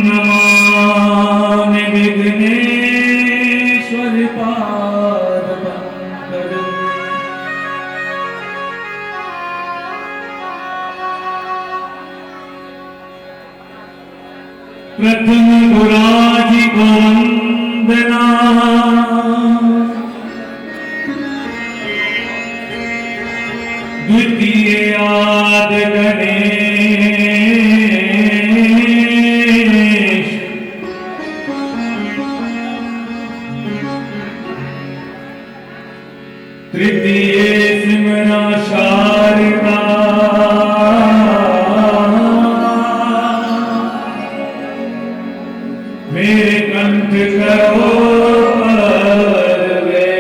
नमामि विघ्नेश्वर पादपङ्कजम्। प्रथम गुराजी को वंदना, द्वितीय आद गणेश, तृतीय सिमरा शारदा, मेरे कंठ करो परवे।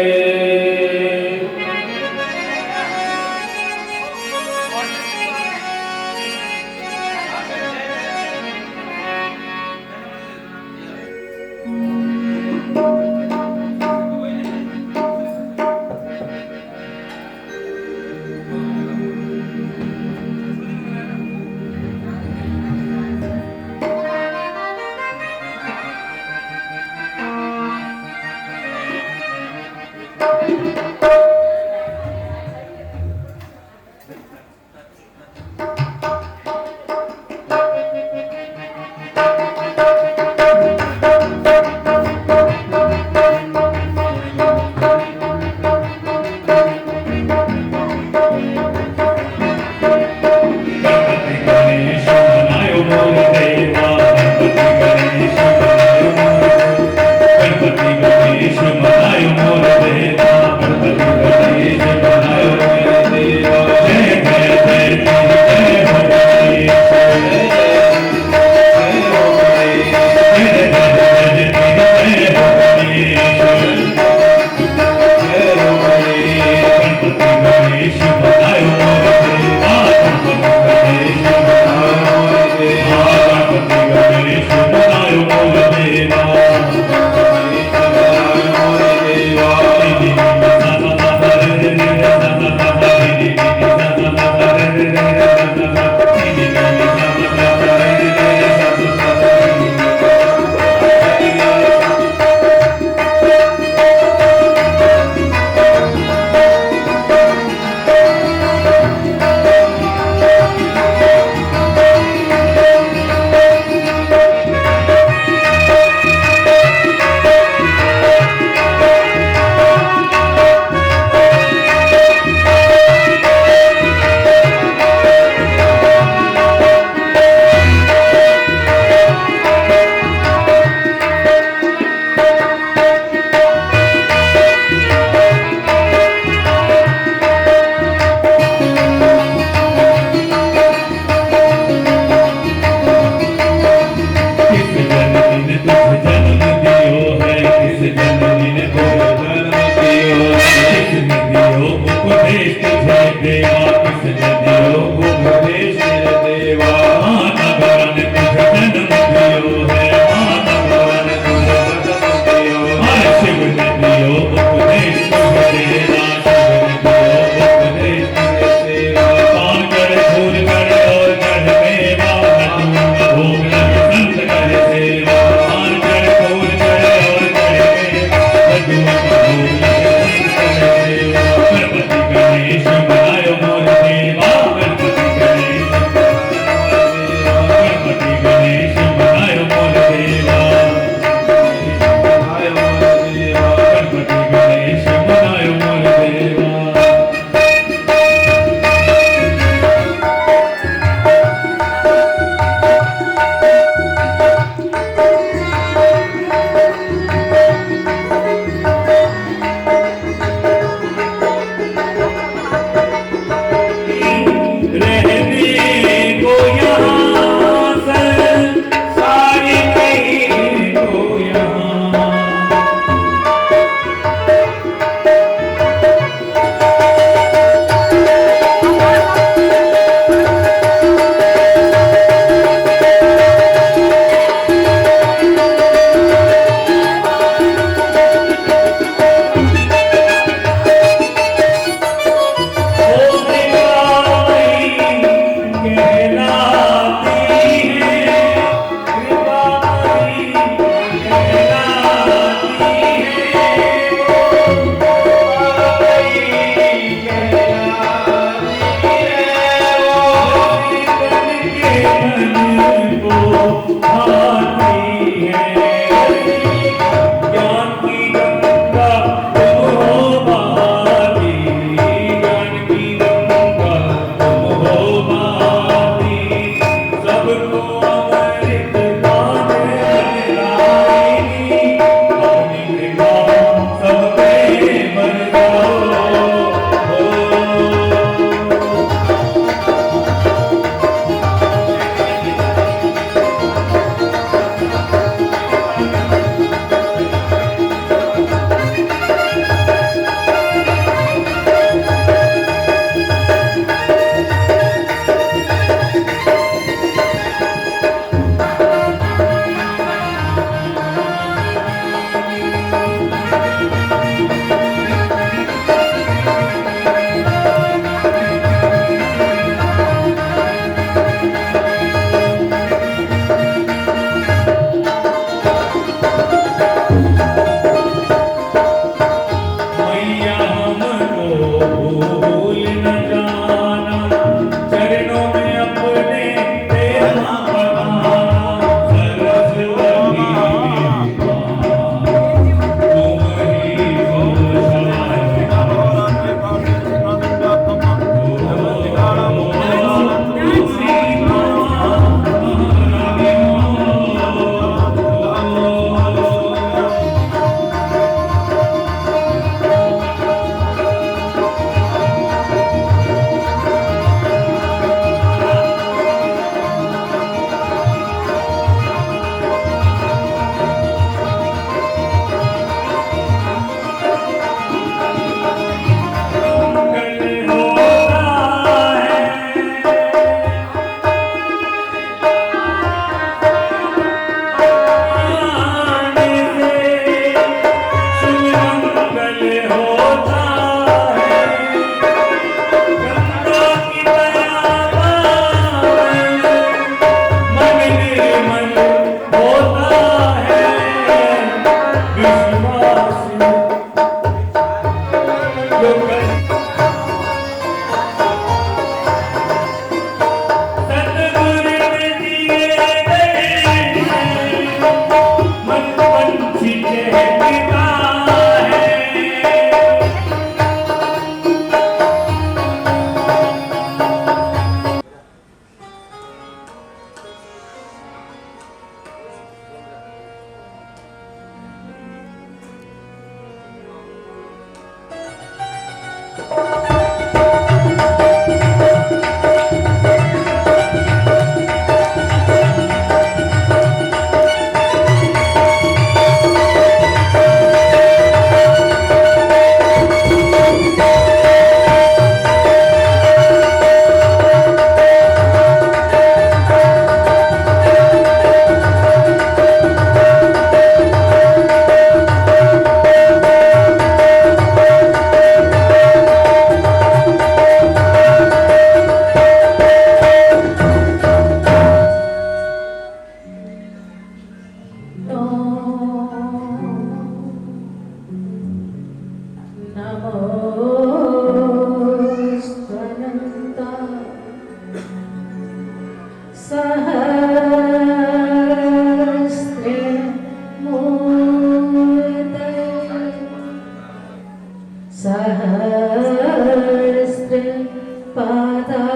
सहस्रपादा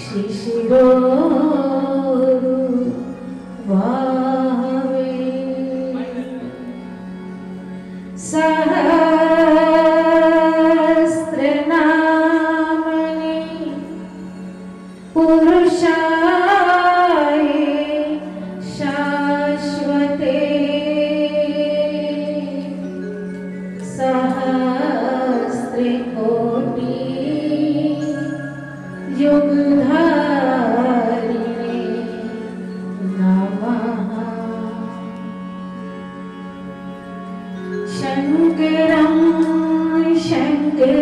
शिशिरोरु वाहवे सहस्रनामनि पुरुषाय शाश्वते सहस्रकोटि युगधारिणे नमः। शङ्करं शङ्कराचार्यं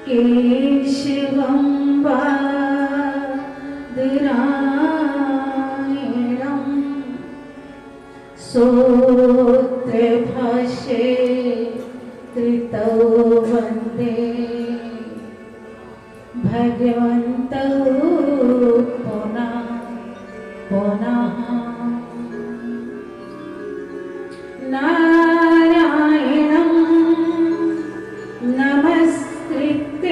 केशवं बादरायणं सूत्रभाष्ये कृतौ वन्दे भगवन्तौ पुनः पुनः। नारायणं नमस्कृत्य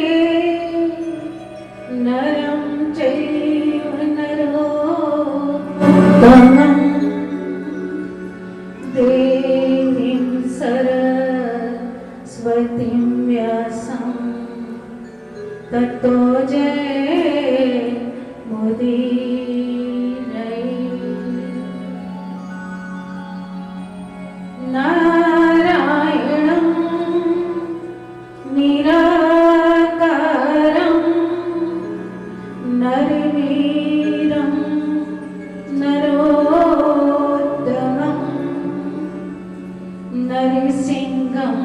नरं चैव नरोत्तमं देवीं सरस्वतीं व्यासं ततो जयमुदीरये। नारायणं निराकारं नरवीरं नरोत्तमं नरसिंहं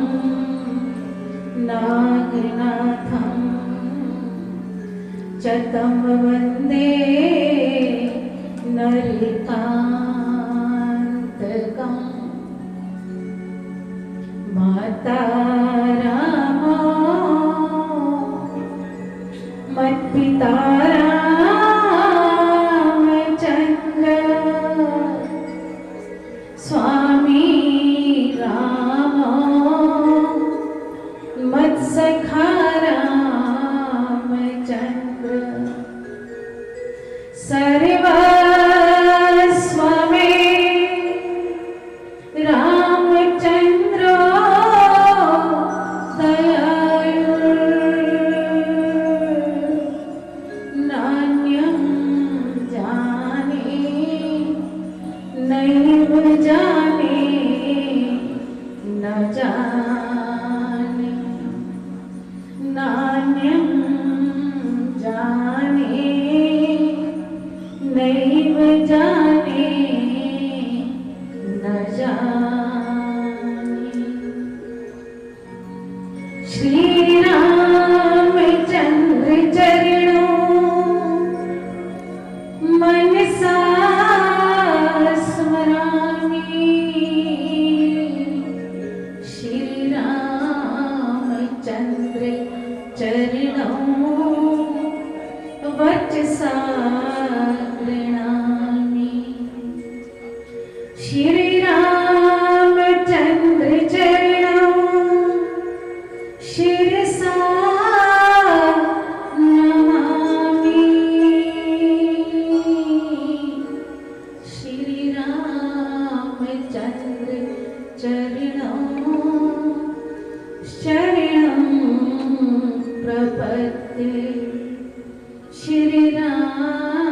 नागनाथं च तं वन्दे नरकान्तकम्। माता रामो मत्पिता रामचन्द्र स्वामी रामो मत्सखा रामचन्द्र सर्वस्व मे रामचन्द्रो नान्यं जाने नैव जाने न जाने नान्यं जाने नैव जाने न जाने। श्री रामचन्द्र चरणों मनसा स्मरामि। श्री रामचन्द्र चरणों वचसा गृह्णामि। श्री रामचन्द्र चरणों शिरसा नमामि। श्री रामचन्द्र चरणों शरणं प्रपद्ये। श्री रामचन्द्र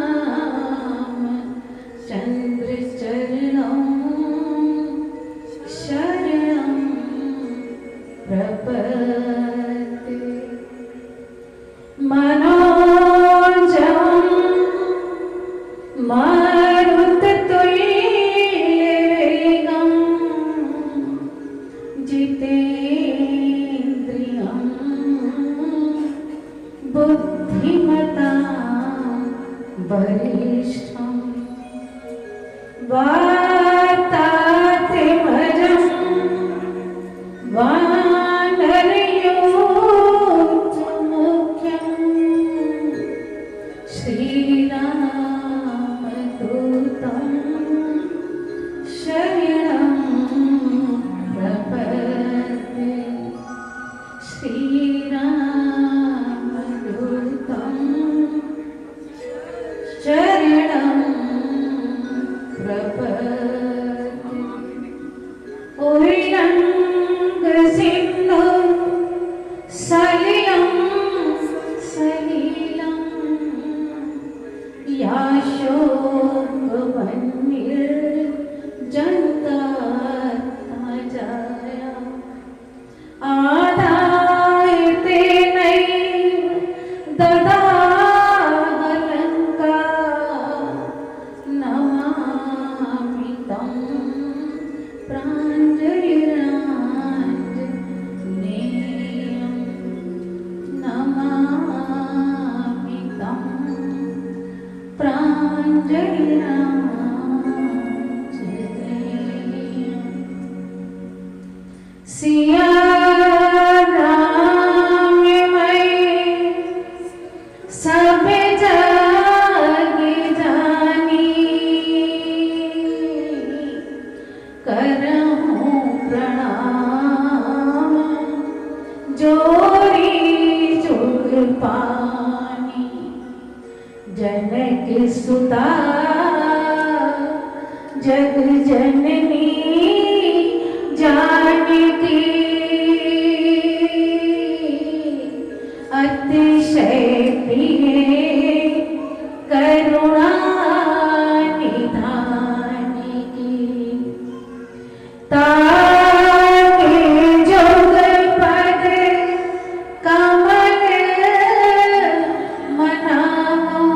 चरणों शरणं प्रपद्ये। मनोजं मारुततुल्यवेगं जितेन्द्रियं बुद्धिमतां वरिष्ठं वातात्मजं वा उल्लंघ सिंधु सलिलं सलिलं याशोकवन्निर्जन्ता जाया आदाय तेनैव ददाहलङ्का नमामि तं प्राञ्जलिराञ्जनेयं नमामि तं प्राञ्जलिराञ्जनेयं सिया राम मैं सब जग जानी करहूँ प्रणाम जोड़ी जुग पानी जनक सुता जग जननी जानकी अतिशय प्रिय करुणा निधान की ताके जोग पद कमल मनाओ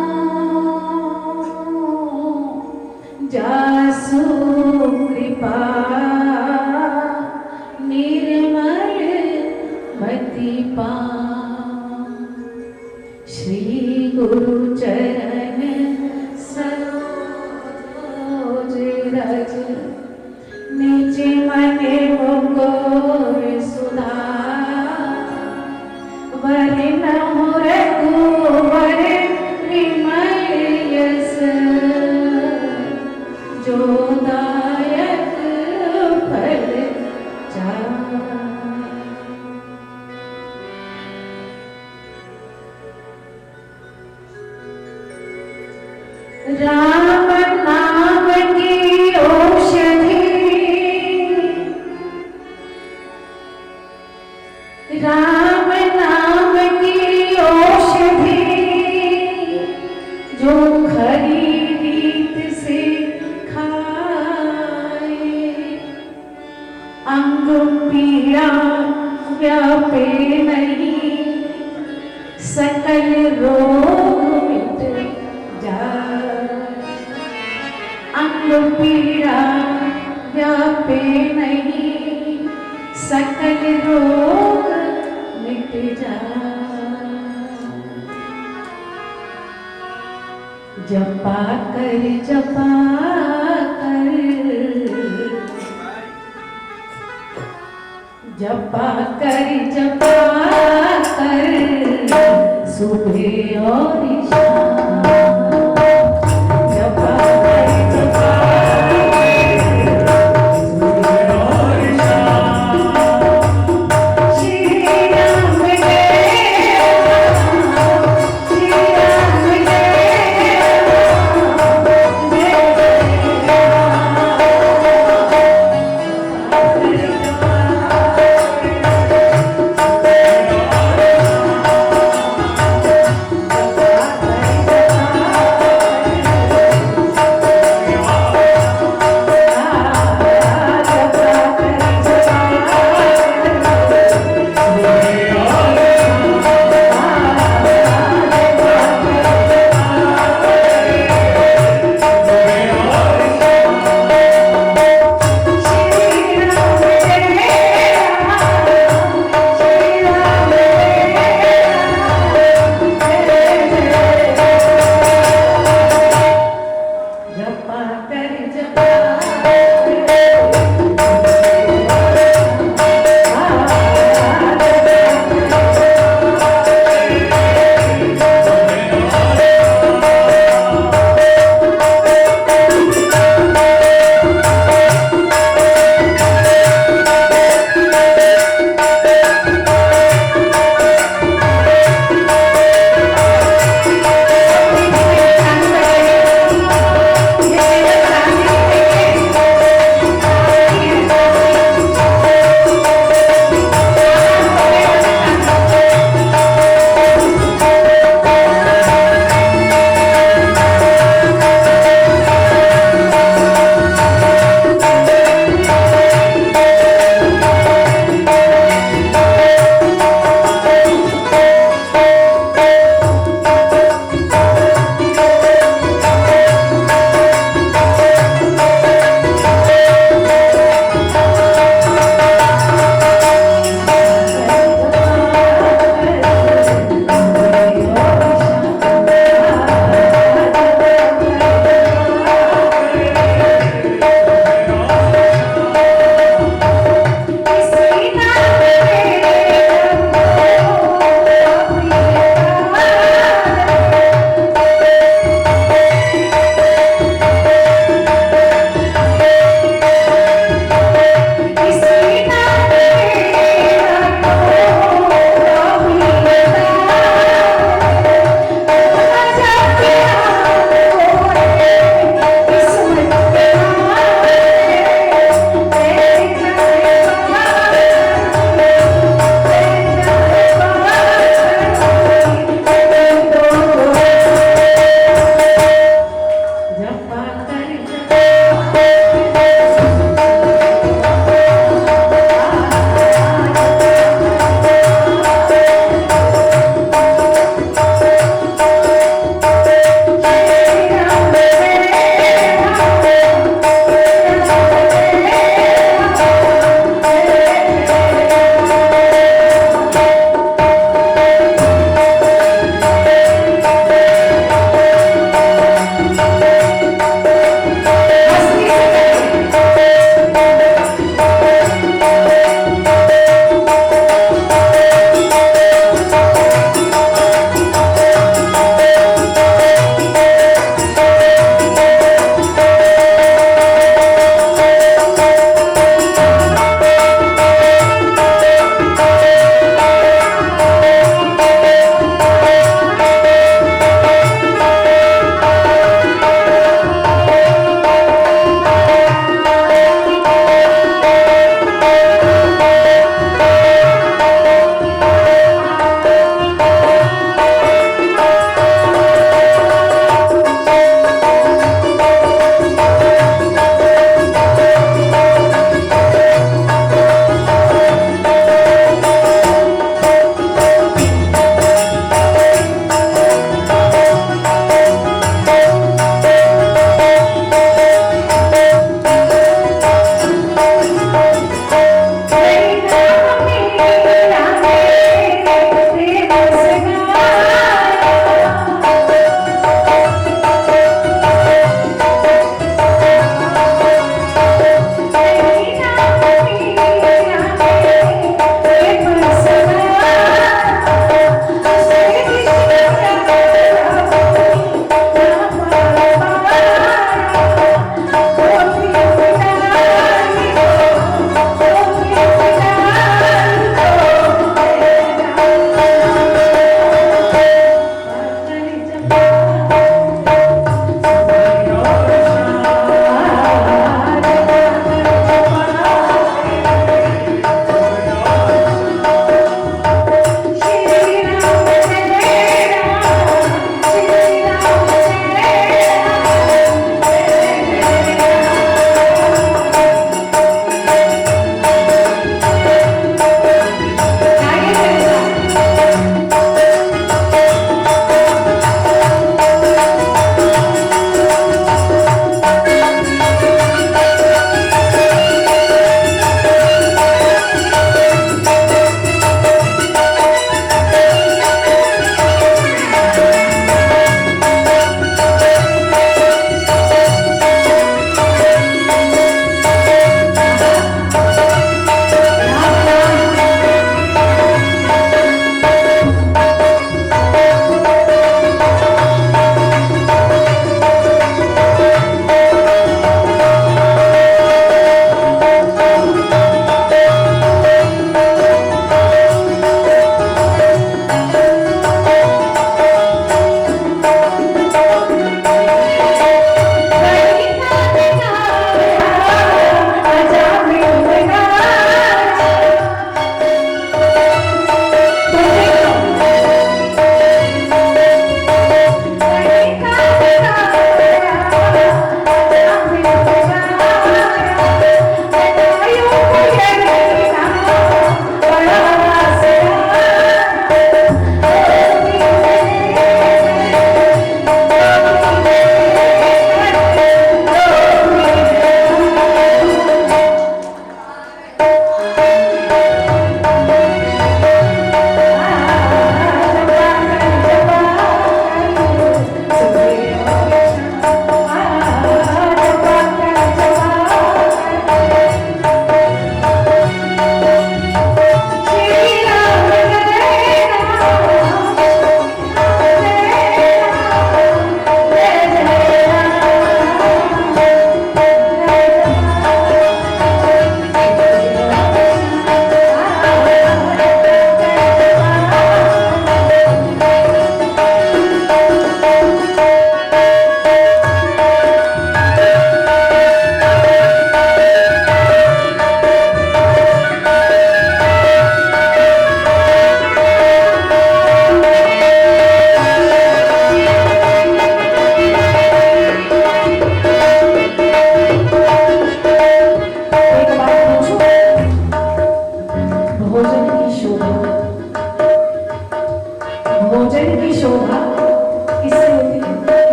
जासु कृपा निर्मल मति पाओ श्री गुरु चरण सरोज रज निज मन मुकुर सुधार वरण रघुवर विमल यश जो दायक फल चार राम नाम की औषधि राम नाम की औषधि जो खरी रीत से खाए अंग पीड़ा व्यापे नहीं सकल रोग मिट जाए अंग पीड़ा व्यापे नहीं सकल रोग मिट जाए जपा कर सुबह और शाम जपा कर सुबह और शाम श्री राम जय राम श्री राम जय राम जय जय राम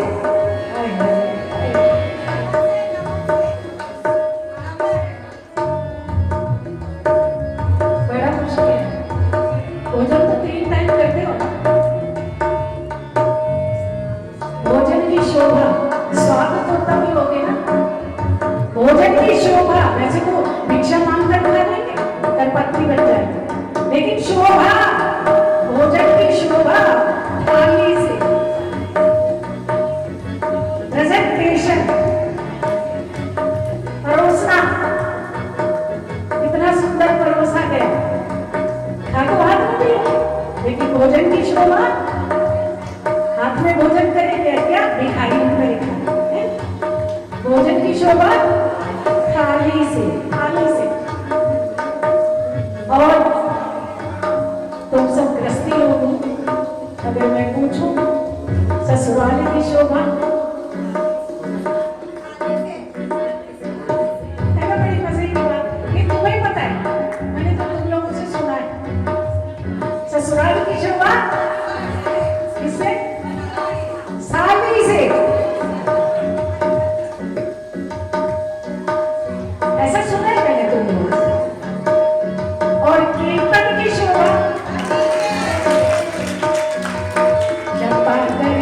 हाय, हाय, हाय। बड़ा मुश्किल है। भोजन तो 3 टाइम करते हो ना। भोजन की शोभा, स्वागत तो तभी होगे ना। भोजन की शोभा, वैसे तो भिक्षा मांग कर खा लेंगे, करपत्री बन जाएगी, लेकिन शोभा, भोजन की शोभा थाली से, प्रेजेंटेशन, परोसना, इतना सुंदर परोसा गया, खा तो हाथ में भी है, लेकिन भोजन की शोभा, हाथ में भोजन करेंगे क्या, भिखारी करेगा, भोजन की शोभा थाली से, थाली से। और तुम सब गृहस्थी लोग, अगर मैं पूछूं ससुराल की शोभा, है ना, बड़ी मजे की बात, ये तुम्हें पता है, मैंने तो तुम लोगों से सुना है। ससुराल की शोभा किससे? साली से। ऐसा सुना है मैंने तुम लोगों से। और कीर्तन की शोभा, जपा कर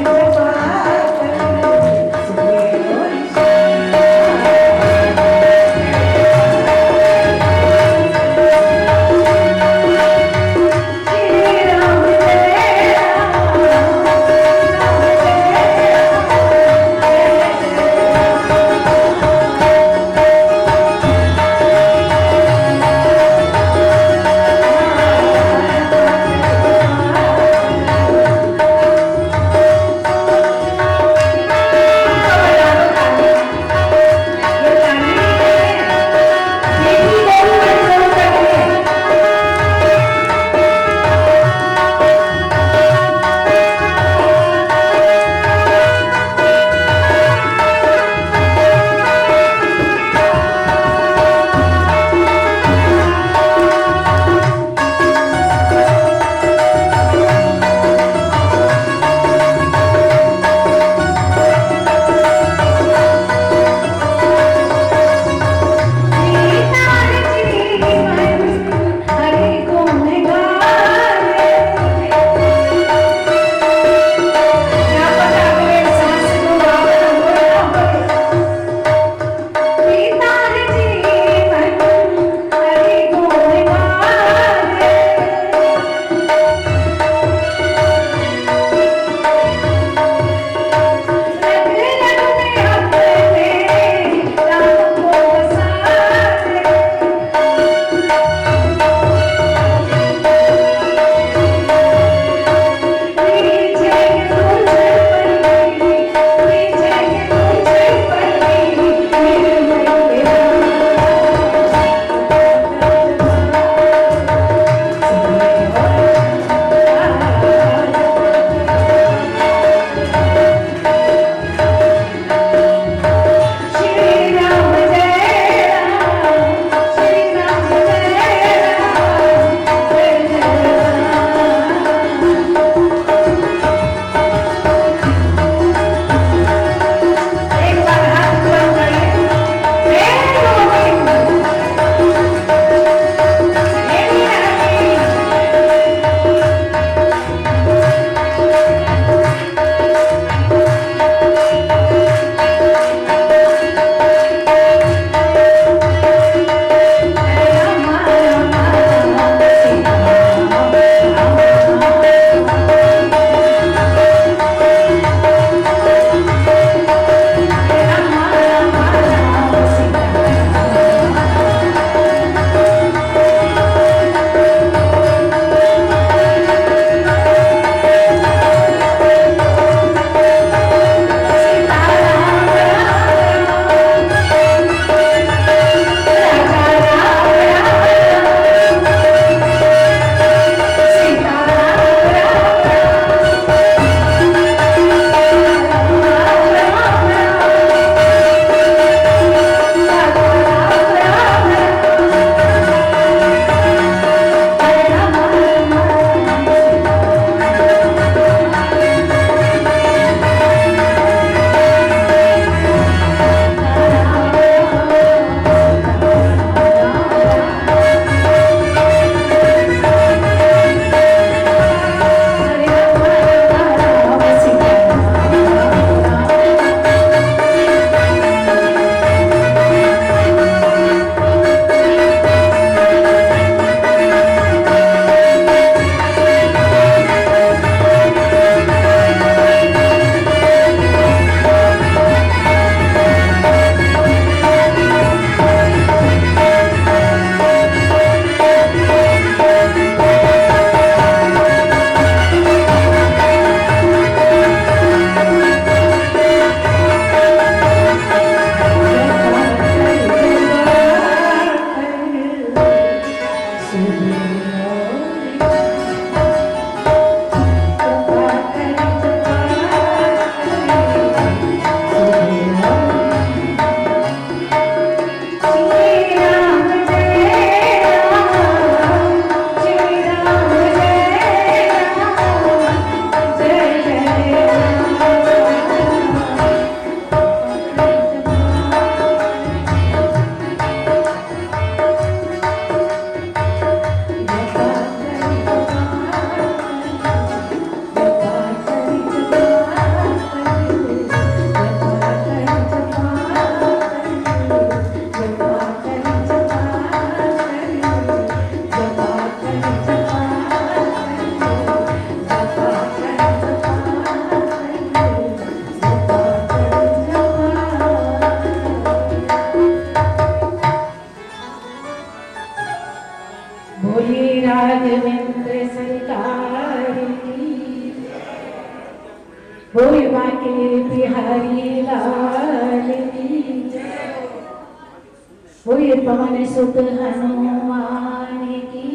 पवन सुत हनुमान की,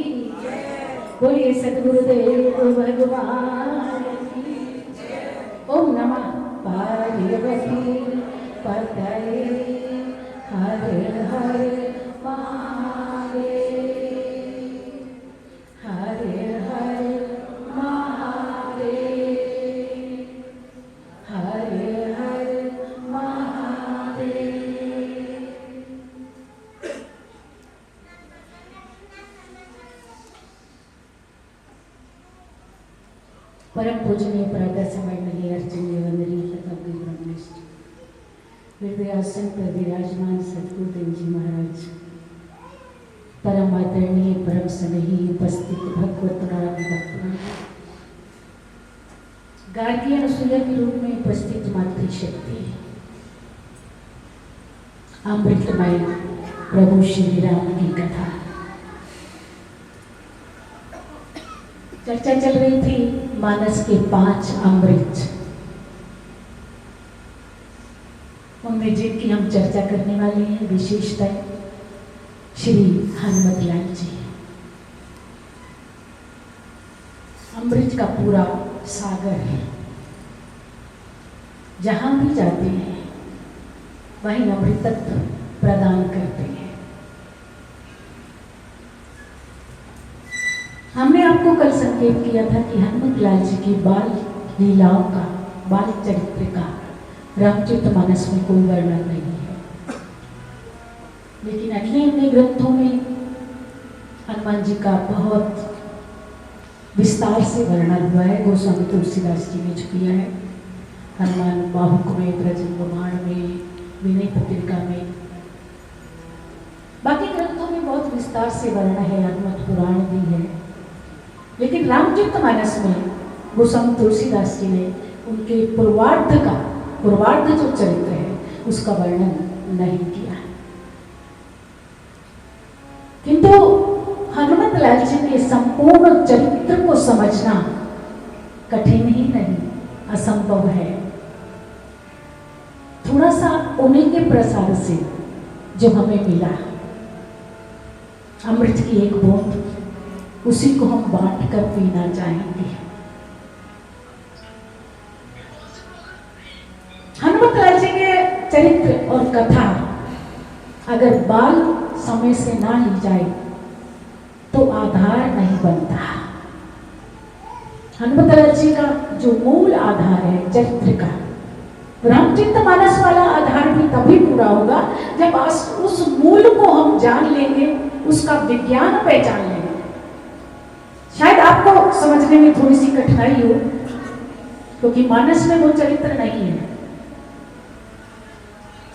बोलिए सद्गुरुदेव भगवान की। ओम नमः पार्वती पतये हर हर महादेव, हर हर महादेव, हर हर महादेव। परम पूजनीय प्रातः समय में अर्चनीय वंदनीय शताब्दी ब्रह्मनिष्ठ हृदयासन पर विराजमान सद्गुरुदेव जी महाराज, परम आदरणीय परम स्नेही उपस्थित भगवत भक्तगण, गार्गी अनुसुईया के रूप में उपस्थित मातृशक्ति, अमृतमय प्रभु श्री राम की कथा चर्चा चल रही थी। मानस के 5 अमृत, उनमें जिनकी हम चर्चा करने वाले हैं विशेषतः श्री हनुमत लाल जी। अमृत का पूरा सागर है, जहां भी जाते हैं वहीं अमृतत्व प्रदान करते हैं। हमने आपको कल संकेत किया था कि हनुमत लाल जी की बाल लीलाओं का, बाल चरित्र का रामचरितमानस में कोई वर्णन नहीं है, लेकिन अन्य अन्य ग्रंथों में हनुमान जी का बहुत विस्तार से वर्णन हुआ है। गोस्वामी तुलसीदास जी ने जो किया है, हनुमान बाहुक में, ब्रजंगमाण में, विनय पत्रिका में, बाकी ग्रंथों में बहुत विस्तार से वर्णन है, हनुमत पुराण भी है। लेकिन रामचरितमानस में गोस्वामी तुलसीदास जी ने उनके पूर्वार्ध जो चरित्र है उसका वर्णन नहीं किया। किंतु हनुमत लाल जी के संपूर्ण चरित्र को समझना कठिन ही नहीं, असंभव है। थोड़ा सा उन्हीं के प्रसाद से जो हमें मिला, अमृत की एक बूंद, उसी को हम बांट कर पीना चाहेंगे। हनुमत लाल जी के चरित्र और कथा अगर बाल समय से ना ली जाए तो आधार नहीं बनता। हनुमत लाल जी का जो मूल आधार है चरित्र का, रामचरितमानस वाला आधार भी तभी पूरा होगा जब उस मूल को हम जान लेंगे, उसका विज्ञान पहचान लेंगे। शायद आपको समझने में थोड़ी सी कठिनाई हो, क्योंकि मानस में वो चरित्र नहीं है।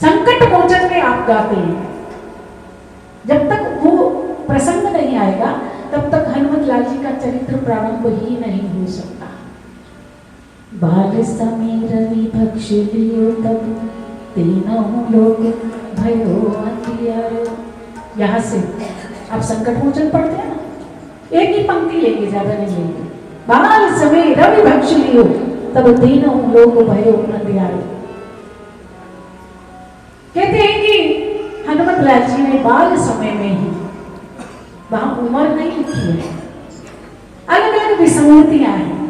संकट मोचन में आप गाते हैं, जब तक वो प्रसंग नहीं आएगा तब तक हनुमत लाल जी का चरित्र प्रारंभ ही नहीं हो सकता। बाल समीर विभक्ष लियो तब तीनों लोग भयो अंधियारो। यहाँ से आप संकट मोचन पढ़ते हैं ना, एक ही पंक्ति लेंगे, ज्यादा नहीं लेंगे। बाल समय रवि भक्ष लियो तब तीनों लोग भयो अंधियारो। कहते हैं कि हनुमत लाल जी ने बाल समय में ही, वहां उम्र नहीं लिखी है, अलग अलग विसंगतियां हैं।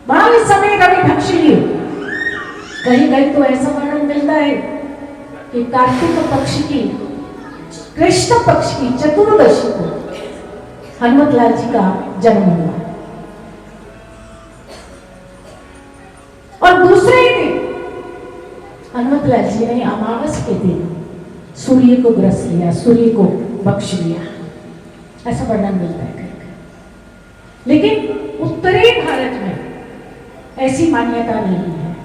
बाल समय रवि भक्ष लियो, कहीं कहीं तो ऐसा वर्णन मिलता है कि कार्तिक पक्ष की, कृष्ण पक्ष की चतुर्दशी को हनुमत लाल जी का जन्म हुआ। और दूसरे ही दिन हनुमत लाल जी ने अमावस के दिन सूर्य को ग्रस लिया, सूर्य को बख्श लिया, ऐसा वर्णन मिलता है कहीं। लेकिन उत्तरी भारत में ऐसी मान्यता नहीं है।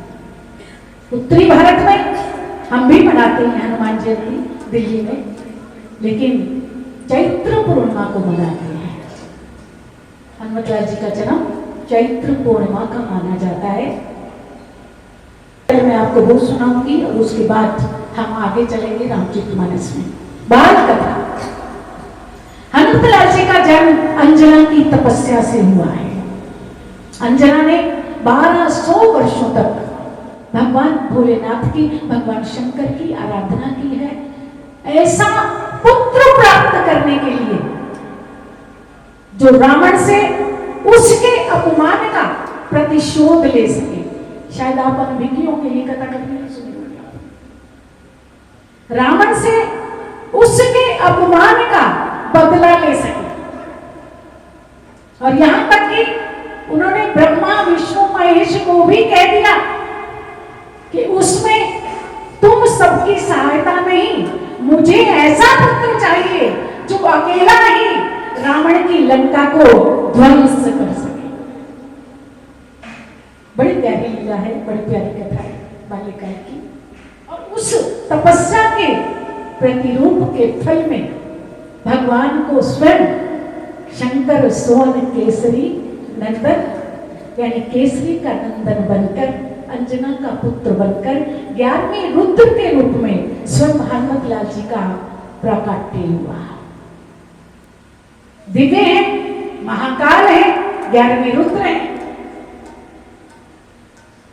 उत्तरी भारत में हम भी मनाते हैं हनुमान जयंती दिल्ली में, लेकिन चैत्र पूर्णिमा को मनाते हैं। हनुमत लाल जी का जन्म चैत्र पूर्णिमा का माना जाता है। मैं आपको वो सुनाऊंगी और उसके बाद हम आगे चलेंगे रामचरितमानस में। बाल कथा, हनुमत लाल जी का जन्म अंजना की तपस्या से हुआ है। अंजना ने 1200 वर्षों तक भगवान भोलेनाथ की, भगवान शंकर की आराधना की है। ऐसा पुत्र प्राप्त करने के लिए जो रावण से उसके अपमान का प्रतिशोध ले सके। शायद आप अनभिज्ञों के लिए कथा कभी नहीं सुनी होगी। रावण से उसके अपमान का बदला ले सके। और यहां तक कि उन्होंने ब्रह्मा विष्णु महेश को भी कह दिया कि उसमें तुम सबकी सहायता नहीं, मुझे ऐसा पुत्र चाहिए जो अकेला ही रावण की लंका को ध्वंस कर सके। बड़ी प्यारी लीला है, बड़ी प्यारी कथा है बालिका की। और उस तपस्या के प्रतिरूप के फल में भगवान को स्वयं शंकर सोन केसरी नंदन यानी केसरी का नंदन बनकर, अंजना का पुत्र बनकर 11वें रुद्र के रूप में स्वयं हनुमत लाल जी का प्राकट्य हुआ। दिव्य है, महाकाल है, 11वें रुद्र है।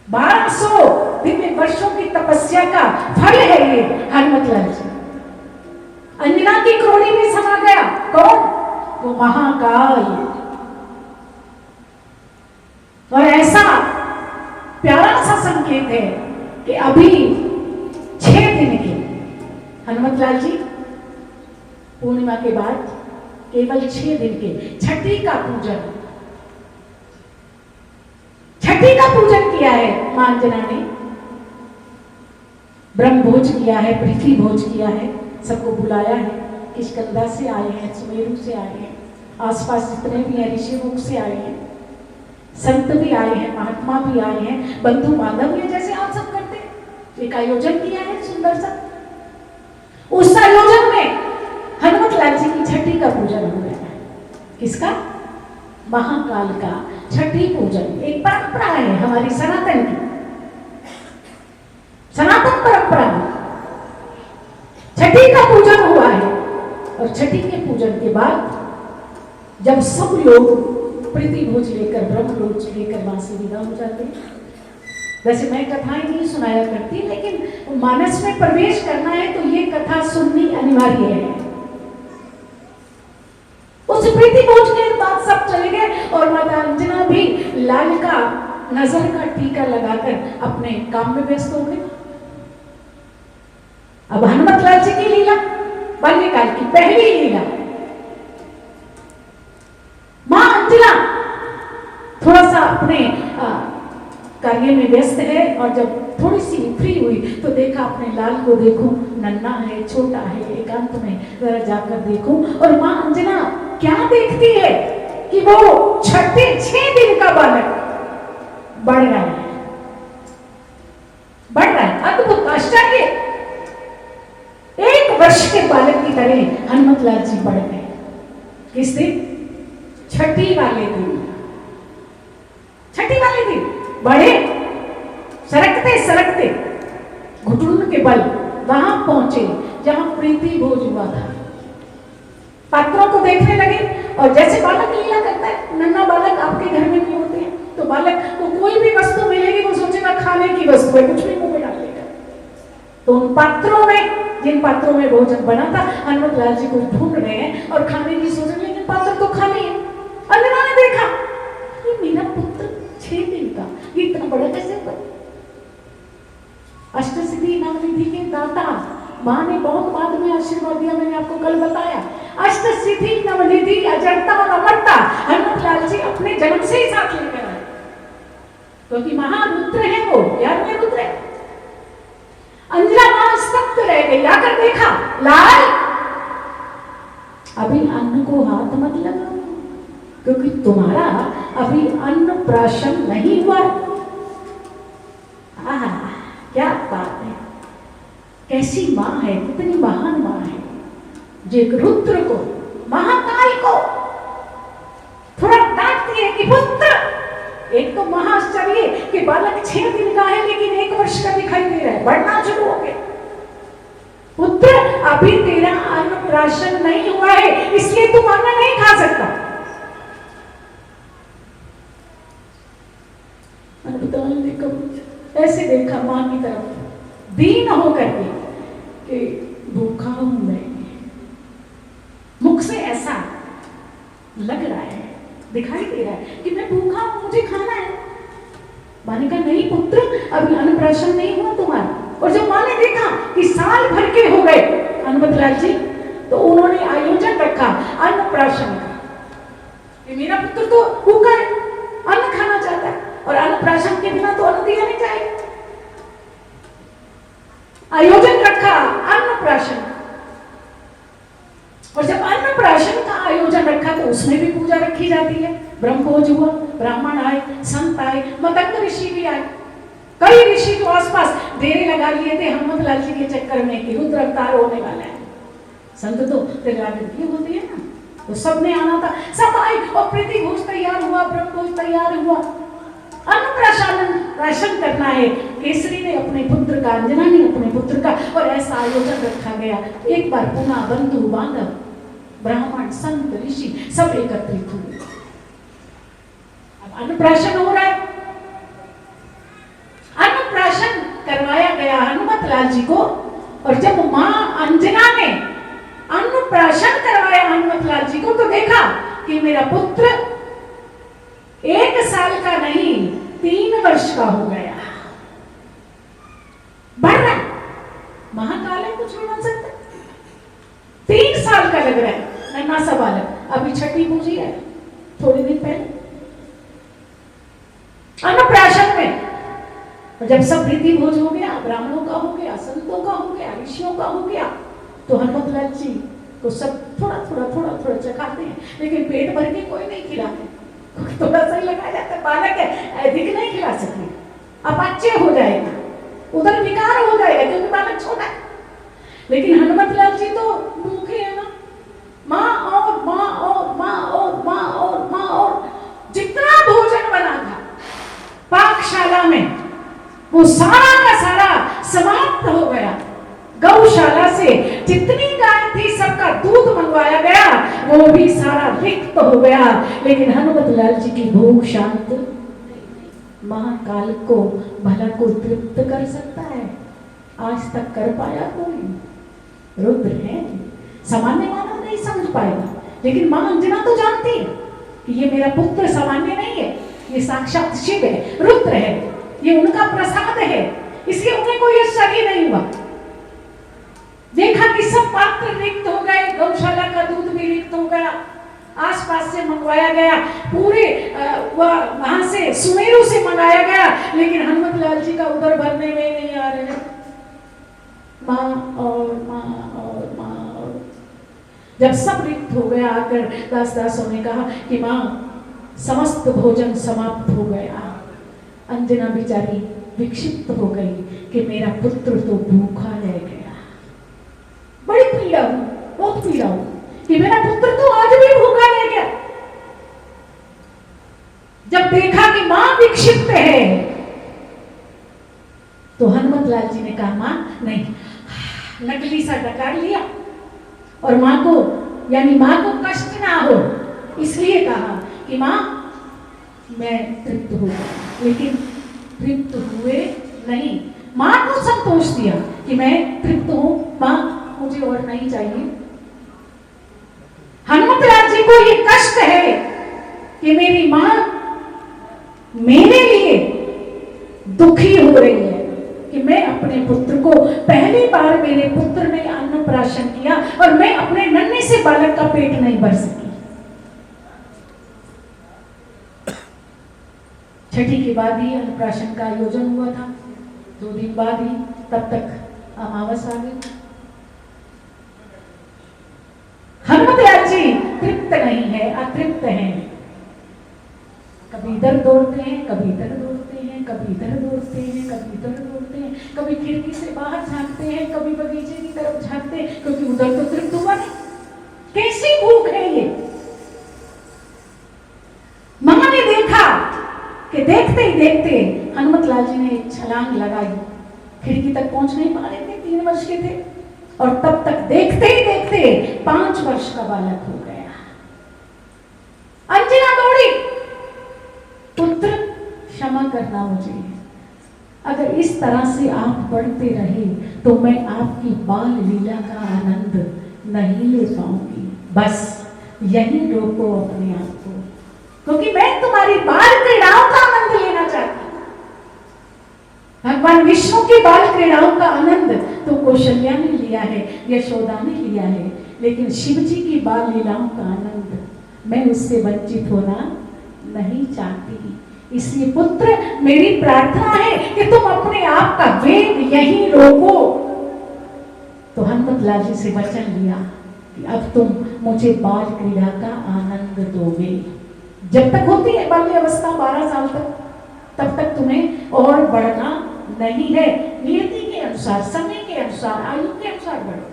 1200 दिव्य वर्षों की तपस्या का फल है ये हनुमत लाल जी। अंजना की क्रोड़ी में समा गया कौन? वो महाकाल। और ऐसा प्यारा सा संकेत है कि अभी 6 दिन के हनुमत लाल जी पूर्णिमा के बाद केवल 6 दिन के छठी का पूजन, छठी का पूजन किया है मां अंजना ने। ब्रह्म भोज किया है, पृथ्वी भोज किया है, सबको बुलाया है। किष्किंधा से आए हैं, सुमेरु से आए हैं, आसपास जितने भी हैं ऋषिमुख से आए हैं, संत भी आए हैं, महात्मा भी आए हैं, बंधु बांधव ये जैसे आप सब करते हैं। एक आयोजन किया है सुंदर सा। उस आयोजन में हनुमत लाल जी की छठी का पूजन हो रहा है। किसका? महाकाल का छठी पूजन। एक परंपरा है हमारी सनातन की, सनातन परंपरा में छठी का पूजन हुआ है। और छठी के पूजन के बाद जब सब लोग प्रीति भोज लेकर, ब्रह्म भोज लेकर वहां से विदा हो जाते हैं। वैसे मैं कथाएं नहीं सुनाया करती, लेकिन मानस में प्रवेश करना है तो ये कथा सुननी अनिवार्य है। उस प्रीति भोज के बाद सब चले गए और माता अंजना भी लाल का नजर का टीका लगाकर अपने काम में व्यस्त हो गए। अब हनुमत लाल जी की लीला, बाल्यकाल की पहली लीला। मां अंजना थोड़ा सा अपने कार्य में व्यस्त है और जब थोड़ी सी फ्री हुई तो देखा अपने लाल को देखूं, नन्हा है, छोटा है, एकांत में जरा जाकर देखूं। और मां अंजना क्या देखती है कि वो 6 दिन का बालक बढ़ रहा है, बढ़ रहा है। अद्भुत आश्चर्य, 1 वर्ष के बालक की तरह हनुमत लाल जी बढ़ गए। किस दिन? छठी वाले दिन। छठी वाले दिन बढ़े, सरकते सरकते घुटन के बल वहां पहुंचे जहां प्रीति भोज हुआ था। पात्रों को देखने लगे और जैसे बालक लीला करता है, नन्हा बालक आपके घर में भी होते हैं, तो बालक को कोई भी वस्तु मिलेगी वो सोचेगा खाने की वस्तु है, कुछ भी मुंह में डाल देगा। तो उन पात्रों में, जिन पात्रों में भोजन बना था, हनुमत लाल जी को ढूंढ रहे हैं और खाने की सोच रहे, लेकिन पात्र तो खाली है। अंजना ने देखा ये मेरा पुत्र 6 दिन का, ये इतना बड़ा कैसे हुआ? अष्टसिद्धि नवनिधि के दाता मां ने बहुत बाद में आशीर्वाद दिया, मैंने आपको कल बताया। अष्टसिद्धि नवनिधि, अजरता और अमरता हनुमत लाल जी अपने जन्म से ही साथ लेकर आए, क्योंकि महारुद्र है वो, 11वें रुद्र है। अंजना मां स्तब्ध रह गई, आकर देखा, लाल अभी अन्न को हाथ मत लगाओ, क्योंकि तुम्हारा अभी अन्न प्राशन नहीं हुआ। आहा, क्या बात है, कैसी मां है, कितनी महान मां है, जो एक रुद्र को, महाकाल को थोड़ा डांटती है कि पुत्र, एक तो महाआश्चर्य कि बालक 6 दिन का है लेकिन 1 वर्ष का दिखाई दे रहा है, बढ़ना शुरू हो गया। पुत्र अभी तेरा अन्न प्राशन नहीं हुआ है, इसलिए तुम अन्न नहीं खा सकता। ऐसे देखा मां की तरफ, दीन होकर के कि भूखा घूम रहे हैं। मुख से ऐसा लग रहा है, दिखाई दे रहा है कि मैं भूखा हूं, मुझे खाना है। माँ ने कहा नहीं पुत्र, अभी अन्नप्राशन नहीं हुआ तुम्हारा। और जब माँ ने देखा कि साल भर के हो गए हनुमतलाल जी, तो उन्होंने आयोजन रखा अन्नप्राशन का। कि मेरा पुत्र तो भूखा है, अन्न खाना चाहता है, और अन्नप्राशन के बिना तो अन्न दिया नहीं जाएगा। आयोजन रखा अन्नप्राशन का। और जब अन्नप्राशन का आयोजन रखा तो उसमें भी पूजा रखी जाती है। ब्रह्मभोज हुआ, ब्राह्मण आए, संत आए, मतंग ऋषि भी आए। कई ऋषि तो आसपास डेरे लगा लिए थे हनुमतलाल जी के चक्कर में कि रुद्र अवतार होने वाला है। संत तो त्रिरागति होती है ना, तो सबने आना था, सब आए और प्रीति भोज तैयार हुआ, ब्रह्मभोज तैयार हुआ। अन्नप्राशन करना है। केसरी ने अपने पुत्र का, अंजना ने अपने पुत्र का, और ऐसा आयोजन रखा गया। एक बार पुनः बंधु बांधव, ब्राह्मण, संत, ऋषि सब एकत्रित हुए। अब अन्नप्राशन हो रहा है। अन्नप्राशन करवाया गया हनुमतलाल जी को। और जब मां अंजना ने अन्नप्राशन करवाया हनुमतलाल जी को, तो देखा कि मेरा पुत्र 1 साल का नहीं 3 वर्ष का हो गया। बढ़ रहा है, महाकाल है, कुछ भी बन सकता है। 3 साल का लग रहा है, नन्हा सा बालक। अभी छठी पूजी है, थोड़ी दिन पहले अन्नप्राशन में। और जब सब रीति भोज हो गया, ब्राह्मणों का हो गया, संतों का हो गया, ऋषियों का हो गया, तो हनुमतलाल जी को सब थोड़ा थोड़ा चखाते हैं, लेकिन पेट भर के कोई नहीं खिलाते। थोड़ा सा ही लगाया जाता है, बालक है, अधिक नहीं खिला सकते, अपच्य हो जाएगा, उधर विकार हो जाएगा क्योंकि बालक छोटा है। लेकिन हनुमतलाल जी तो भूखे हैं ना, माँ और माँ और माँ और माँ और माँ और जितना भोजन बना था पाकशाला में, वो सारा का सारा समाप्त हो गया। गौशाला से जितनी गाय थी सबका दूध मंगवाया गया, वो भी सारा रिक्त हो गया। लेकिन हनुमतलाल जी की भूख शांत। महाकाल को भला को तृप्त कर सकता है? आज तक कर पाया कोई? रुद्र है, सामान्य मानव नहीं समझ पाएगा, लेकिन मां अंजना तो जानती है कि ये मेरा पुत्र सामान्य नहीं है, ये साक्षात शिव है, रुद्र है, ये उनका प्रसाद है, इसलिए उन्हें कोई आश्चर्य नहीं हुआ। देखा कि सब पात्र रिक्त हो गए, गौशाला का दूध भी रिक्त हो गया, आसपास से मंगवाया गया, पूरे वहां से सुमेरु से मंगाया गया, लेकिन हनुमतलाल जी का उधर भरने में नहीं आ रहे। माँ और माँ और माँ और जब सब रिक्त हो गया, आकर दासों ने कहा कि माँ समस्त भोजन समाप्त हो गया। अंजना बेचारी विक्षिप्त हो गई कि मेरा पुत्र तो भूखा रह गया। बड़ी पीड़ा हुई, बहुत पीड़ा हुई कि मेरा पुत्र तो आज भी भूखा रह गया। जब देखा कि मां विक्षिप्त है, तो हनुमतलाल जी ने कहा मां नहीं, नकली सा डकार लिया और मां को, यानी मां को कष्ट ना हो, इसलिए कहा कि मां मैं तृप्त हो गया, लेकिन तृप्त हुए नहीं। मां को संतोष दिया कि मैं तृप्त हूं, मां मुझे और नहीं चाहिए। हनुमतलाल जी को ये कष्ट है कि मेरी मां मेरे लिए दुखी हो रही है कि मैं अपने पुत्र को, पहली बार मेरे पुत्र ने अन्नप्राशन किया और मैं अपने नन्हे से बालक का पेट नहीं भर सकी। छठी के बाद ही अन्नप्राशन का आयोजन हुआ था, 2 दिन बाद ही, तब तक अमावस आ गई। हनुमतलाल जी तृप्त नहीं है, अतृप्त हैं। कभी इधर दौड़ते हैं, कभी इधर दौड़ते हैं, कभी इधर दौड़ते हैं, कभी इधर दौड़ते हैं, कभी खिड़की से बाहर झांकते हैं, कभी बगीचे की तरफ झांकते हैं, क्योंकि उधर तो तृप्त हुआ नहीं। कैसी भूख है ये? मां ने देखा कि देखते ही देखते हनुमतलाल जी ने एक छलांग लगाई, खिड़की तक पहुंच नहीं पा रहे थे, 3 वर्ष के थे, और तब तक देखते ही देखते 5 वर्ष का बालक हो गया। अंजना दौड़ी, पुत्र क्षमा करना मुझे, अगर इस तरह से आप बढ़ते रहे तो मैं आपकी बाल लीला का आनंद नहीं ले पाऊंगी। बस यहीं रोको अपने आप को, क्योंकि मैं तुम्हारी बाल क्रीड़ाओं का आनंद लेना चाहती हूँ। भगवान विष्णु की बाल क्रीड़ाओं का आनंद तो कौशल्या ने लिया है, यशोदा ने लिया है, लेकिन शिव जी की बाल लीलाओं का आनंद मैं उससे वंचित होना नहीं चाहती। इसलिए पुत्र, मेरी प्रार्थना है कि तुम अपने आप का वेग यहीं रोको। तो हनुमत लाल जी से वचन लिया कि अब तुम मुझे बाल क्रीड़ा का आनंद दोगे। जब तक होती है बाल्य अवस्था 12 साल तक, तब तक तुम्हें और बढ़ना नहीं है। नियति के अनुसार, समय के अनुसार, आयु के अनुसार बढ़ो।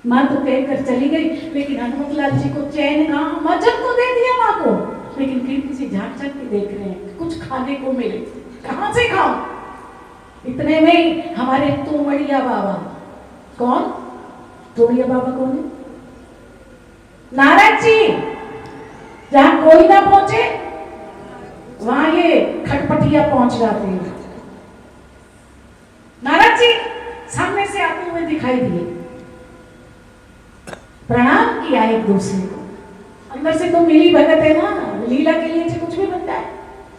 माँ तो कहकर चली गई, लेकिन हनुमत लाल जी को चैन कहाँ, वचन तो दे दिया माँ को, लेकिन खिड़की से झांक झांक के देख रहे हैं कुछ खाने को मिले, कहां से खाऊं। इतने में हमारे तोमड़िया बाबा, कौन तोमड़िया बाबा कौन है? नारद जी, जहां कोई ना पहुंचे वहां ये खटपटिया पहुंच जाते हैं। नारद जी सामने से आते हुए दिखाई दिए, प्रणाम किया एक दूसरे को। अंदर से तो मिली भगत है ना, लीला के लिए कुछ भी बनता है,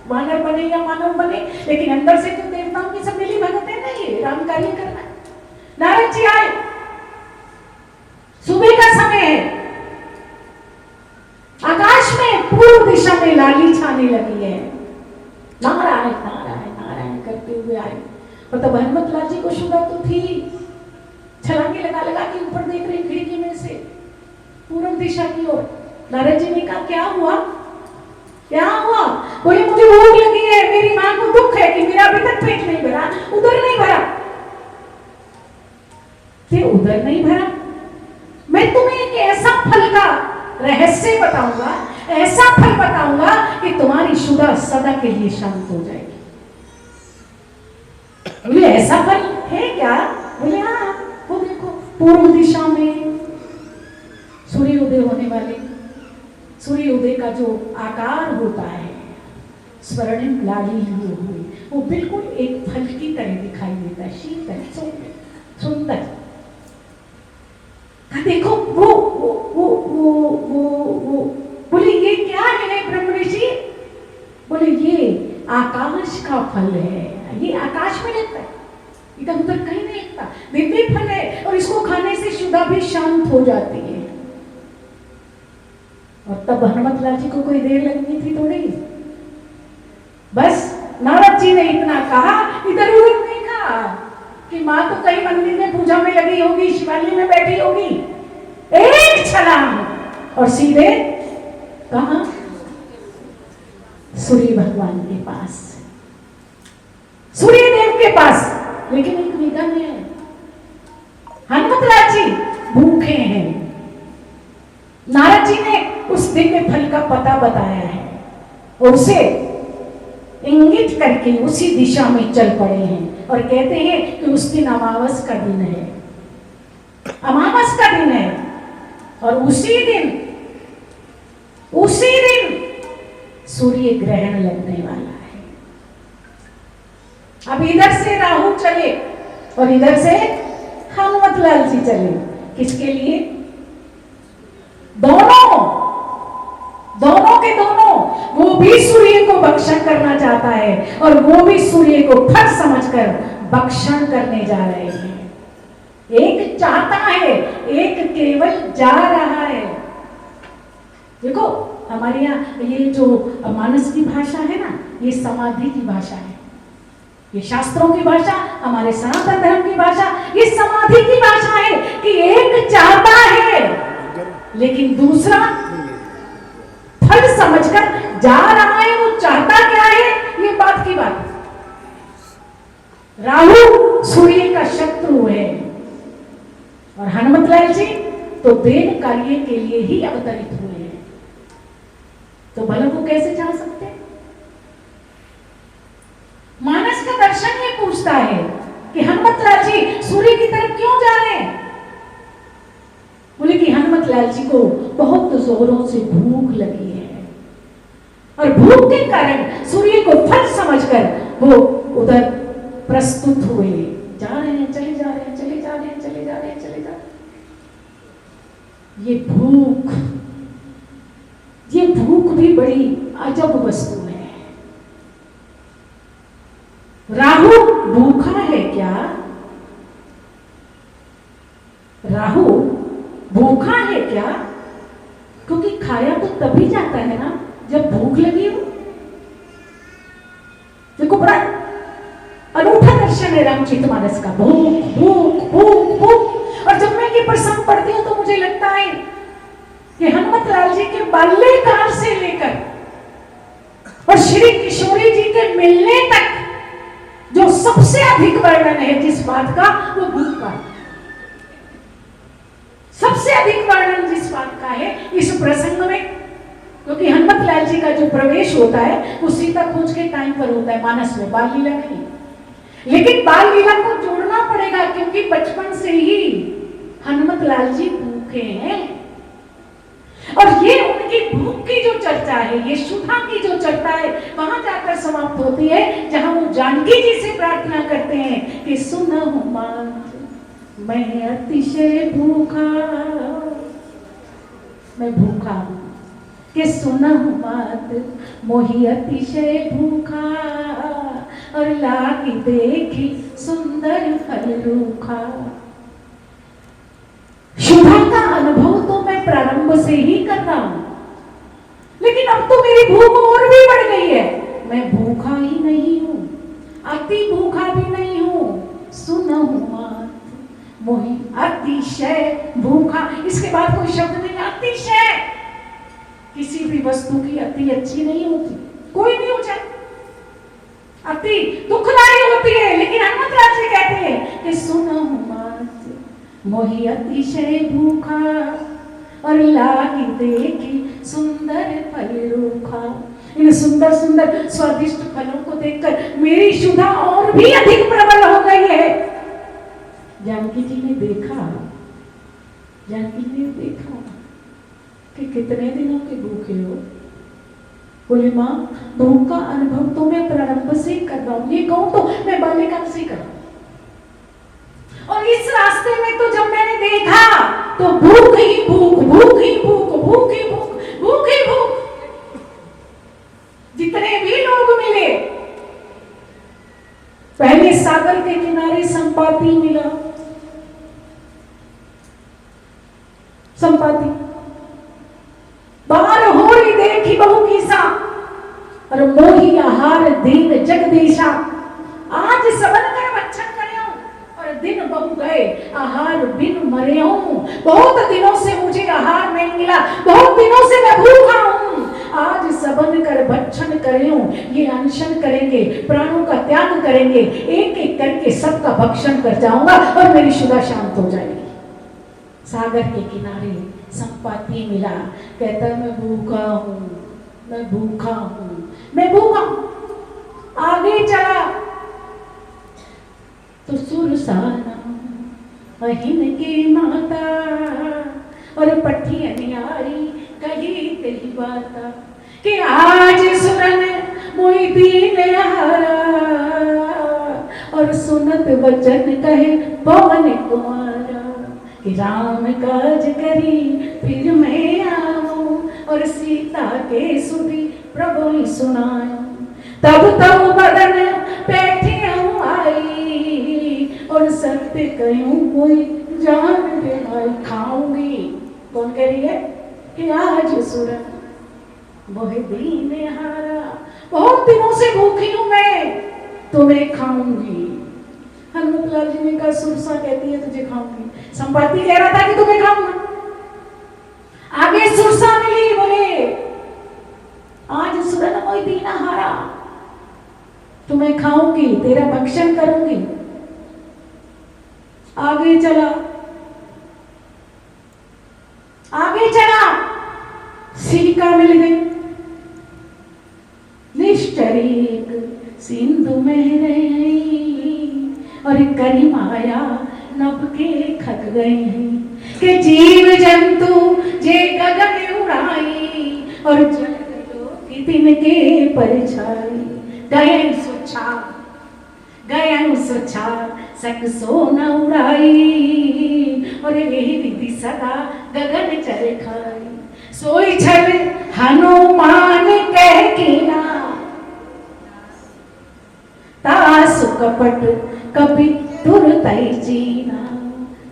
वानर बने या मानव बने, लेकिन अंदर से तो देवताओं की सब मिली भगत है ना, ये राम कार्य करना है। नारद जी आए, सुबह का समय है, आकाश में पूर्व दिशा में लाली छाने लगी है। नारायण नारायण नारायण करते हुए आए। मतलब हनुमत लाल जी को शुदा तो थी, छलांगे लगा लगा के ऊपर देख रही खिड़की में से पूर्व दिशा की ओर। नारद जी ने कहा, क्या हुआ, क्या हुआ? बोले, मुझे भूख लगी है, मेरी मां को दुख है कि मेरा अभी तक पेट नहीं भरा, उधर नहीं भरा। कि उधर नहीं भरा? मैं तुम्हें एक ऐसा फल का रहस्य बताऊंगा, ऐसा फल बताऊंगा कि तुम्हारी शुदा सदा के लिए शांत हो जाएगी। बोले, ऐसा फल है क्या? बोले, हाँ, वो देखो पूर्व दिशा में सूर्योदय होने वाले, सूर्योदय का जो आकार होता है स्वर्णिम लाली लिए हुए, वो बिल्कुल एक फल की तरह दिखाई देता है, शीतल सुंदर। देखो वो वो वो वो वो वो बोले, ये क्या है ब्रह्म ऋषि? बोले, ये आकाश का फल है, ये आकाश में लगता है, इधर उधर कहीं नहीं लगता, दिव्य फल है, और इसको खाने से शुदा भी शांत हो जाती है। और तब हनुमत लाल जी को कोई देर लगनी थी थोड़ी, बस नारद जी ने इतना कहा, इधर उधर नहीं कहा कि माँ तो कहीं मंदिर में पूजा में लगी होगी, शिवालय में बैठी होगी। एक छलांग और सीधे कहां? सूर्य भगवान के पास, सूर्य देव के पास। लेकिन एक विघ्न है, हनुमत लाल जी भूखे हैं। नारद जी ने उस दिव्य फल का पता बताया है और उसे इंगित करके उसी दिशा में चल पड़े हैं, और कहते हैं कि उस दिन अमावस का दिन है, अमावस का दिन है, और उसी दिन सूर्य ग्रहण लगने वाला है। अब इधर से राहु चले और इधर से हनुमत लाल जी चले, किसके लिए? दोनों के दोनों, वो भी सूर्य को भक्षण करना चाहता है और वो भी सूर्य को फल समझकर भक्षण करने जा रहे हैं। एक चाहता है, एक केवल जा रहा है। देखो हमारे यहाँ ये जो मानस की भाषा है ना, ये समाधि की भाषा है, ये शास्त्रों की भाषा, हमारे सनातन धर्म की भाषा, ये समाधि की भाषा है कि एक चाहता है लेकिन दूसरा फल समझकर जा रहा है। वो चाहता क्या है, ये बात की बात। राहु सूर्य का शत्रु है और हनुमत लाल जी तो देव कार्य के लिए ही अवतरित हुए हैं, तो भला वो कैसे जा सकते हैं? मानस का दर्शन ये पूछता है कि हनुमत लाल जी सूर्य की तरफ क्यों जा रहे हैं? बोले कि हनुमत लाल जी को बहुत जोरों से भूख लगी है और भूख के कारण सूर्य को फल समझकर वो उधर प्रस्तुत हुए, जा रहे हैं, चले जा रहे हैं, चले जा रहे हैं, चले जा रहे हैं, चले जा रहे हैं। ये भूख भी बड़ी अजब वस्तु है। राहु भूखा है क्या? राहु भूखा है क्या? क्योंकि खाया तो तभी जाता है ना जब भूख लगी हो। देखो बड़ा अनूठा दर्शन है रामचरितमानस का, भूख भूख भूख भूख। और जब मैं ये प्रसंग पढ़ती हूं तो मुझे लगता है कि हनुमत लाल जी के बाल्यकाल से लेकर और श्री किशोरी जी के मिलने तक जो सबसे अधिक वर्णन है जिस बात का, वो भूख का। सबसे अधिक वर्णन जिस बात का है इस प्रसंग में, क्योंकि हनुमत लाल जी का जो प्रवेश होता है वो सीता खोज के टाइम पर होता है मानस में, बाल लीला नहीं। लेकिन बाल लीला को जोड़ना पड़ेगा क्योंकि बचपन से ही हनुमत लाल जी भूखे हैं। और ये उनकी भूख की जो चर्चा है, ये सुधा की जो चर्चा है, वहां जाकर समाप्त होती है जहां वो जानकी जी से प्रार्थना करते हैं कि सुनहु मात मैं अतिशय भूखा, मैं भूखा हूं, कि सुनहु मात मोहि अतिशय भूखा, और लागी देखी सुंदर फल रूखा। शुभा का अनुभव तो मैं प्रारंभ से ही कर रहा हूं, लेकिन अब तो मेरी भूख और भी बढ़ गई है। मैं भूखा ही नहीं हूं, अति भूखा भी नहीं हूं। सुनहु मात मोहि अतिशय भूखा, इसके बाद कोई शब्द नहीं। अतिशय, किसी भी वस्तु की अति अच्छी नहीं होती, कोई भी हो जाए, अति दुखदायी होती है। लेकिन हनुमत लाल जी कहते हैं कि सुनहु मात मोहि अतिशय भूखा, और लागी देखी सुंदर फल रूखा। इन सुंदर सुंदर स्वादिष्ट फलों को देखकर मेरी शुदा और भी अधिक प्रबल हो गई है। जानकी जी ने देखा, जानकी जी ने देखा कि कितने दिनों के भूखे हो। बोले माँ, भूख का अनुभव तो मैं प्रारंभ से कर रहा हूं, ये कहूं तो मैं बाल्यकाल से कर रहा हूं। और इस रास्ते में तो जब मैंने देखा तो भूख ही भूख, भूख ही भूख, भूख ही भूख, भूख ही भूख। जितने भी लोग मिले, पहले सागर के किनारे संपाति मिला, संपाति बाहर होरी देखी बहु कीसा, और मोही आहार दीन जगदीशा। आज सबन कर बच्चन करें, और दिन बहु गए आहार बिन मरे हूं। बहुत दिनों से मुझे आहार नहीं मिला, बहुत दिनों से मैं भूखा हूं। आज सबन कर भक्षण करें, ये अनशन करेंगे, प्राणों का त्याग करेंगे, एक एक करके सबका भक्षण कर जाऊंगा और मेरी शुदा शांत हो जाएगी। सागर के किनारे संपाति मिला, कहता है मैं भूखा हूं, मैं भूखा हूं, मैं भूखा हूं। आगे चला तो सुरसाना अहिन की माता, और पट्टी अन्यारी कही तेरी बाता, कि आज सुरन मोहि दीन हारा, और सुनत वचन कहे पवन कुमारा, कि राम काज करी फिर मैं आऊं, और सीता के सुधी प्रभु सुनाऊं। तब तब बदन बैठी आई, और सत्य कहूं कोई जान दे भाई। खाऊंगी, कौन कह रही है कि आज सुरन मोहि दीन हारा, बहुत दिनों से भूखी हूं मैं, तो मैं खाऊंगी। हनुमत लाल जी ने कहा सुरसा कहती है तुझे खाऊंगी, संपाति कह रहा था कि तुम्हें खाऊंगा। आगे सुरसा मिली, बोले आज सुरन मोहि दीन हारा, तुम्हें खाऊंगी, तेरा भक्षण करूंगी। आगे चला, आगे चला, सीका मिल गई। निश्चरिक सिंधु में रही, और करी माया नभ के खक गए, कि जीव जंतु जे गगन उड़ाई, और जल तिनके परछाई। गए सुछा, गयानु सोचा सक सोना उड़ाई और यही विधि सदा गगन चर खाई सोई छल हनुमान कह कीना तासु कपट कभी तुरतई जीना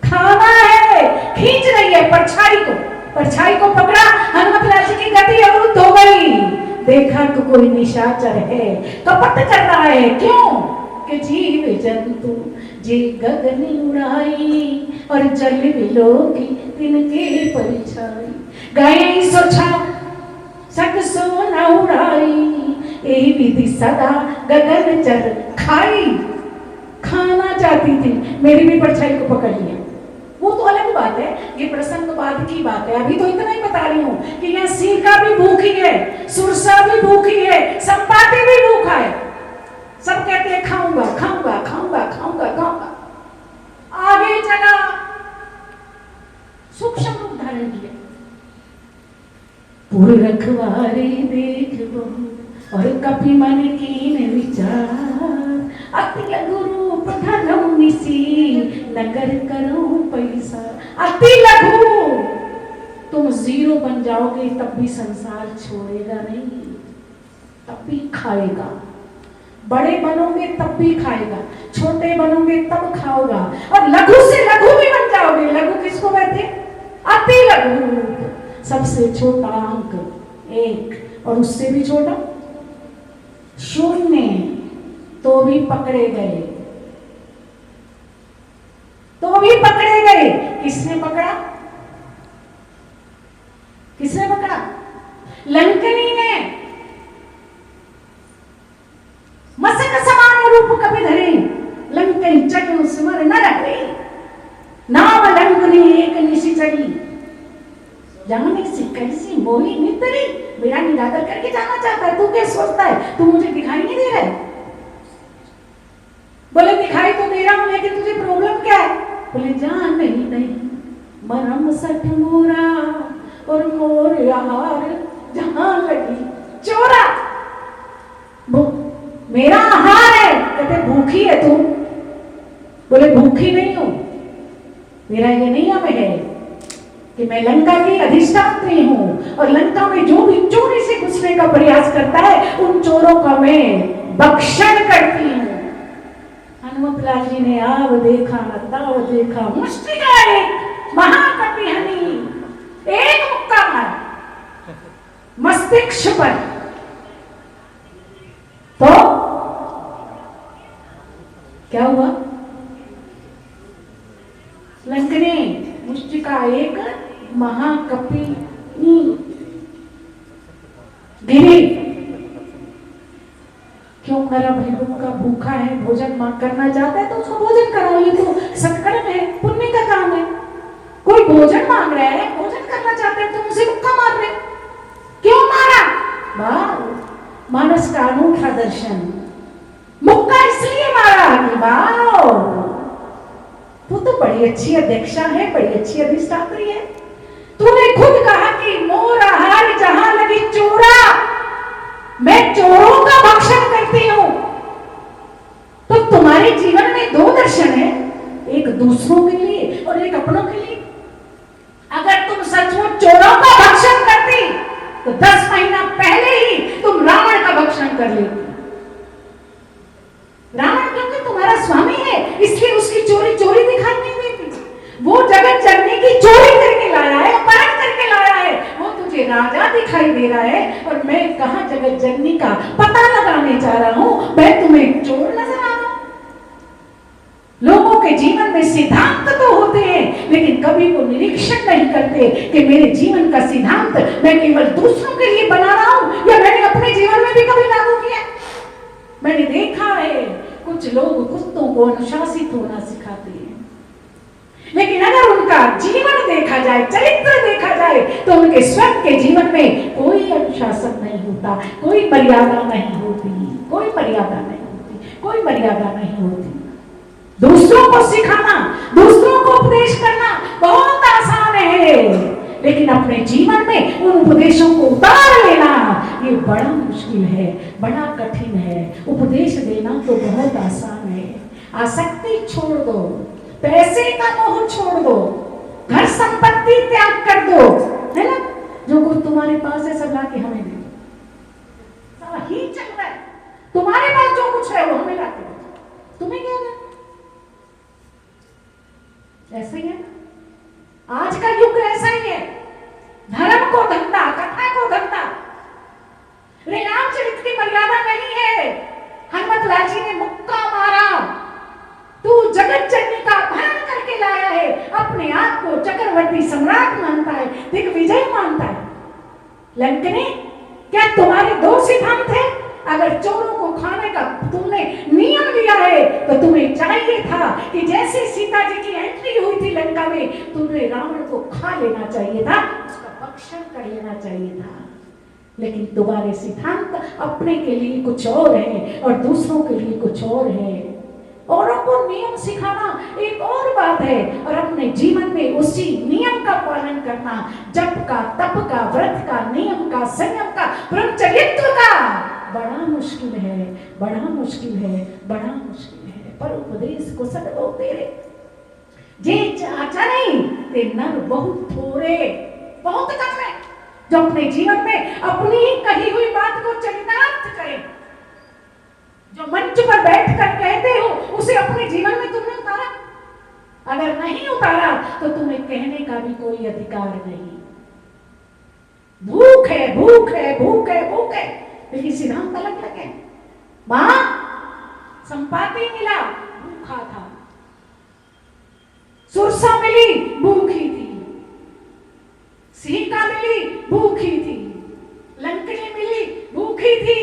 खाना है खींच रही है परछाई को पकड़ा हनुमत लाल जी की गति अवरुद्ध हो गई देखा कि कोई निशाचर है कपट कर रहा है क्यों कि जीव जंतु जे गगन उड़ाई और जल विलोकी तिनके परिछाई गए सोचा सक सोना उड़ाई यही विधि सदा गगन चर खाई खाना चाहती थी मेरी भी परछाई को पकड़ लिया वो तो अलग बात है ये प्रसंग बाद की बात है अभी तो इतना ही बता रही हूँ कि यहाँ सीका भी भूखी है सुरसा भी भूखी है संपाति भी भूखा है सब कहते हैं खाऊंगा खाऊंगा खाऊंगा खाऊंगा खाऊंगा आगे चला सूक्ष्म रूप धारण किया पुर रखवारे देख बहु और कपि मन कीन विचार अति लघु रूप धरऊ निसी नगर करो पैसा अति लघु तुम जीरो बन जाओगे तब भी संसार छोड़ेगा नहीं तब भी खाएगा बड़े बनोगे तब भी खाएगा छोटे बनोगे तब खाओगा और लघु से लघु भी बन जाओगे लघु किसको कहते अति लघु सबसे छोटा अंक एक और उससे भी छोटा शून्य तो भी पकड़े गए किसने पकड़ा लंकनी ने मसक समान रूप कभी धरे लंकनी चढ़ो सिमर न रहे नाम लंकनी एक निशी चढ़ी जाने से कैसी मोही नितरी मेरा निरादर करके जाना चाहता है तू क्या सोचता है तू मुझे दिखाई नहीं दे रहा है बोले दिखाई तो दे रहा हूं लेकिन तुझे प्रॉब्लम क्या है बोले जान नहीं मरम सठ मोरा और मोर यार जहां लगी चोरा मेरा आहार है कहते भूखी है तू बोले भूखी नहीं हूं मेरा ये नियम है कि मैं लंका की अधिष्ठात्री हूं और लंका में जो भी चोरी से घुसने का प्रयास करता है उन चोरों का मैं भक्षण करती हूं हनुमत लाल जी ने आव देखा न ताव देखा मुष्टिका एक महाकपिहनी एक मुक्का मारा मस्तिष्क पर तो क्या हुआ लंकने मुष्टिका एक महाकपिनी गिरी क्यों करा भाई का भूखा है भोजन मांग करना चाहता है तो उसको भोजन कराओ ये तो सत्कर्म है पुण्य का काम है कोई भोजन मांग रहा है भोजन करना चाहता है तो उसे मुक्का मार रहे क्यों मारा मानस का अनूठा दर्शन मुक्का इसलिए मारा कि वाओ तू तो बड़ी अच्छी अध्यक्षा है बड़ी अच्छी अधिष्ठात्री है तूने खुद कहा कि मोर आहार जहां लगी चोरा मैं चोरों का भक्षण करती हूं तो तुम्हारे जीवन में दो दर्शन है एक दूसरों के लिए और एक अपनों के लिए अगर तुम सचमुच चोरों का भक्षण करती तो 10 महीना पहले ही तुम रावण का भक्षण कर लेती रावण क्योंकि तुम्हारा स्वामी है इसलिए उसकी चोरी चोरी दिखाई नहीं देती वो जगत जननी की चोरी करके लाया है अपहरण करके लाया है वो तुझे राजा दिखाई दे रहा है और मैं कहां जगत जननी का पता लगाने जा रहा हूं मैं तुम्हें चोर नजर आ रहा हूं लोगों के जीवन में सिद्धांत तो होते हैं लेकिन कभी वो निरीक्षण नहीं करते कि मेरे जीवन का सिद्धांत मैं केवल दूसरों के लिए बना रहा हूं या मैंने अपने जीवन में भी कभी लागू किया मैंने देखा है कुछ लोग कुत्तों को अनुशासित होना सिखाते हैं लेकिन अगर उनका जीवन देखा जाए चरित्र देखा जाए तो उनके स्वयं के जीवन में कोई अनुशासन नहीं होता कोई मर्यादा नहीं होती कोई मर्यादा नहीं होती दूसरों को सिखाना दूसरों को उपदेश करना बहुत आसान है लेकिन अपने जीवन में उन उपदेशों को उतार लेना ये बड़ा मुश्किल है, बड़ा कठिन है। उपदेश देना तो बहुत आसान है। आसक्ति छोड़ दो, पैसे का मोह छोड़ दो, घर संपत्ति त्याग कर दो, है ना। जो कुछ तुम्हारे पास है सब लाके हमें दे दो। सारा ही चल रहा है, तुम्हारे पास जो कुछ है वो हमें लाके दो, तुम्हें क्या है? ऐसा ही है ना, आज का युग ऐसा ही है। धर्म को धंधा, कथा को धंधा। रामचरित की मर्यादा नहीं है। हनुमत लाल जी ने मुक्का मारा, तू जगत जननी का अपहरण करके लाया है, अपने आप को चक्रवर्ती सम्राट मानता है, दिग्विजय मानता है। लंकनी, क्या तुम्हारे दो सिद्धांत है? अगर चोरों को खाने का तुमने नियम लिया है तो तुम्हें चाहिए था कि जैसे सीता जी की एंट्री हुई थी लंका में, तुम्हें रावण को खा लेना चाहिए था, उसका भक्षण कर लेना चाहिए था। लेकिन तुम्हारे सिद्धांत अपने के लिए कुछ और है और दूसरों के लिए कुछ और है। औरों को नियम सिखाना एक और बात है और अपने जीवन में उसी नियम का पालन करना, जप का, तप का, व्रत का, नियम का, संयम का, ब्रह्मचर्यत्व का बड़ा मुश्किल है, बड़ा मुश्किल है, बड़ा मुश्किल है। पर उपदेश को सब लोग दे रहे, जे चाचा नहीं ते नर बहुत थोड़े, बहुत कम है जो अपने जीवन में अपनी ही कही हुई बात को चरितार्थ करें। जो मंच पर बैठकर कहते हो उसे अपने जीवन में तुमने उतारा? अगर नहीं उतारा तो तुम्हें कहने का भी कोई अधिकार नहीं। भूख है, भूख है, भूख है, भूख है, लेकिन सिद्धांत अलग अलग है। मां संपाति मिला, भूखा था। सुरसा मिली, भूखी थी। सीता मिली, भूखी थी। लंकनी मिली, भूखी थी।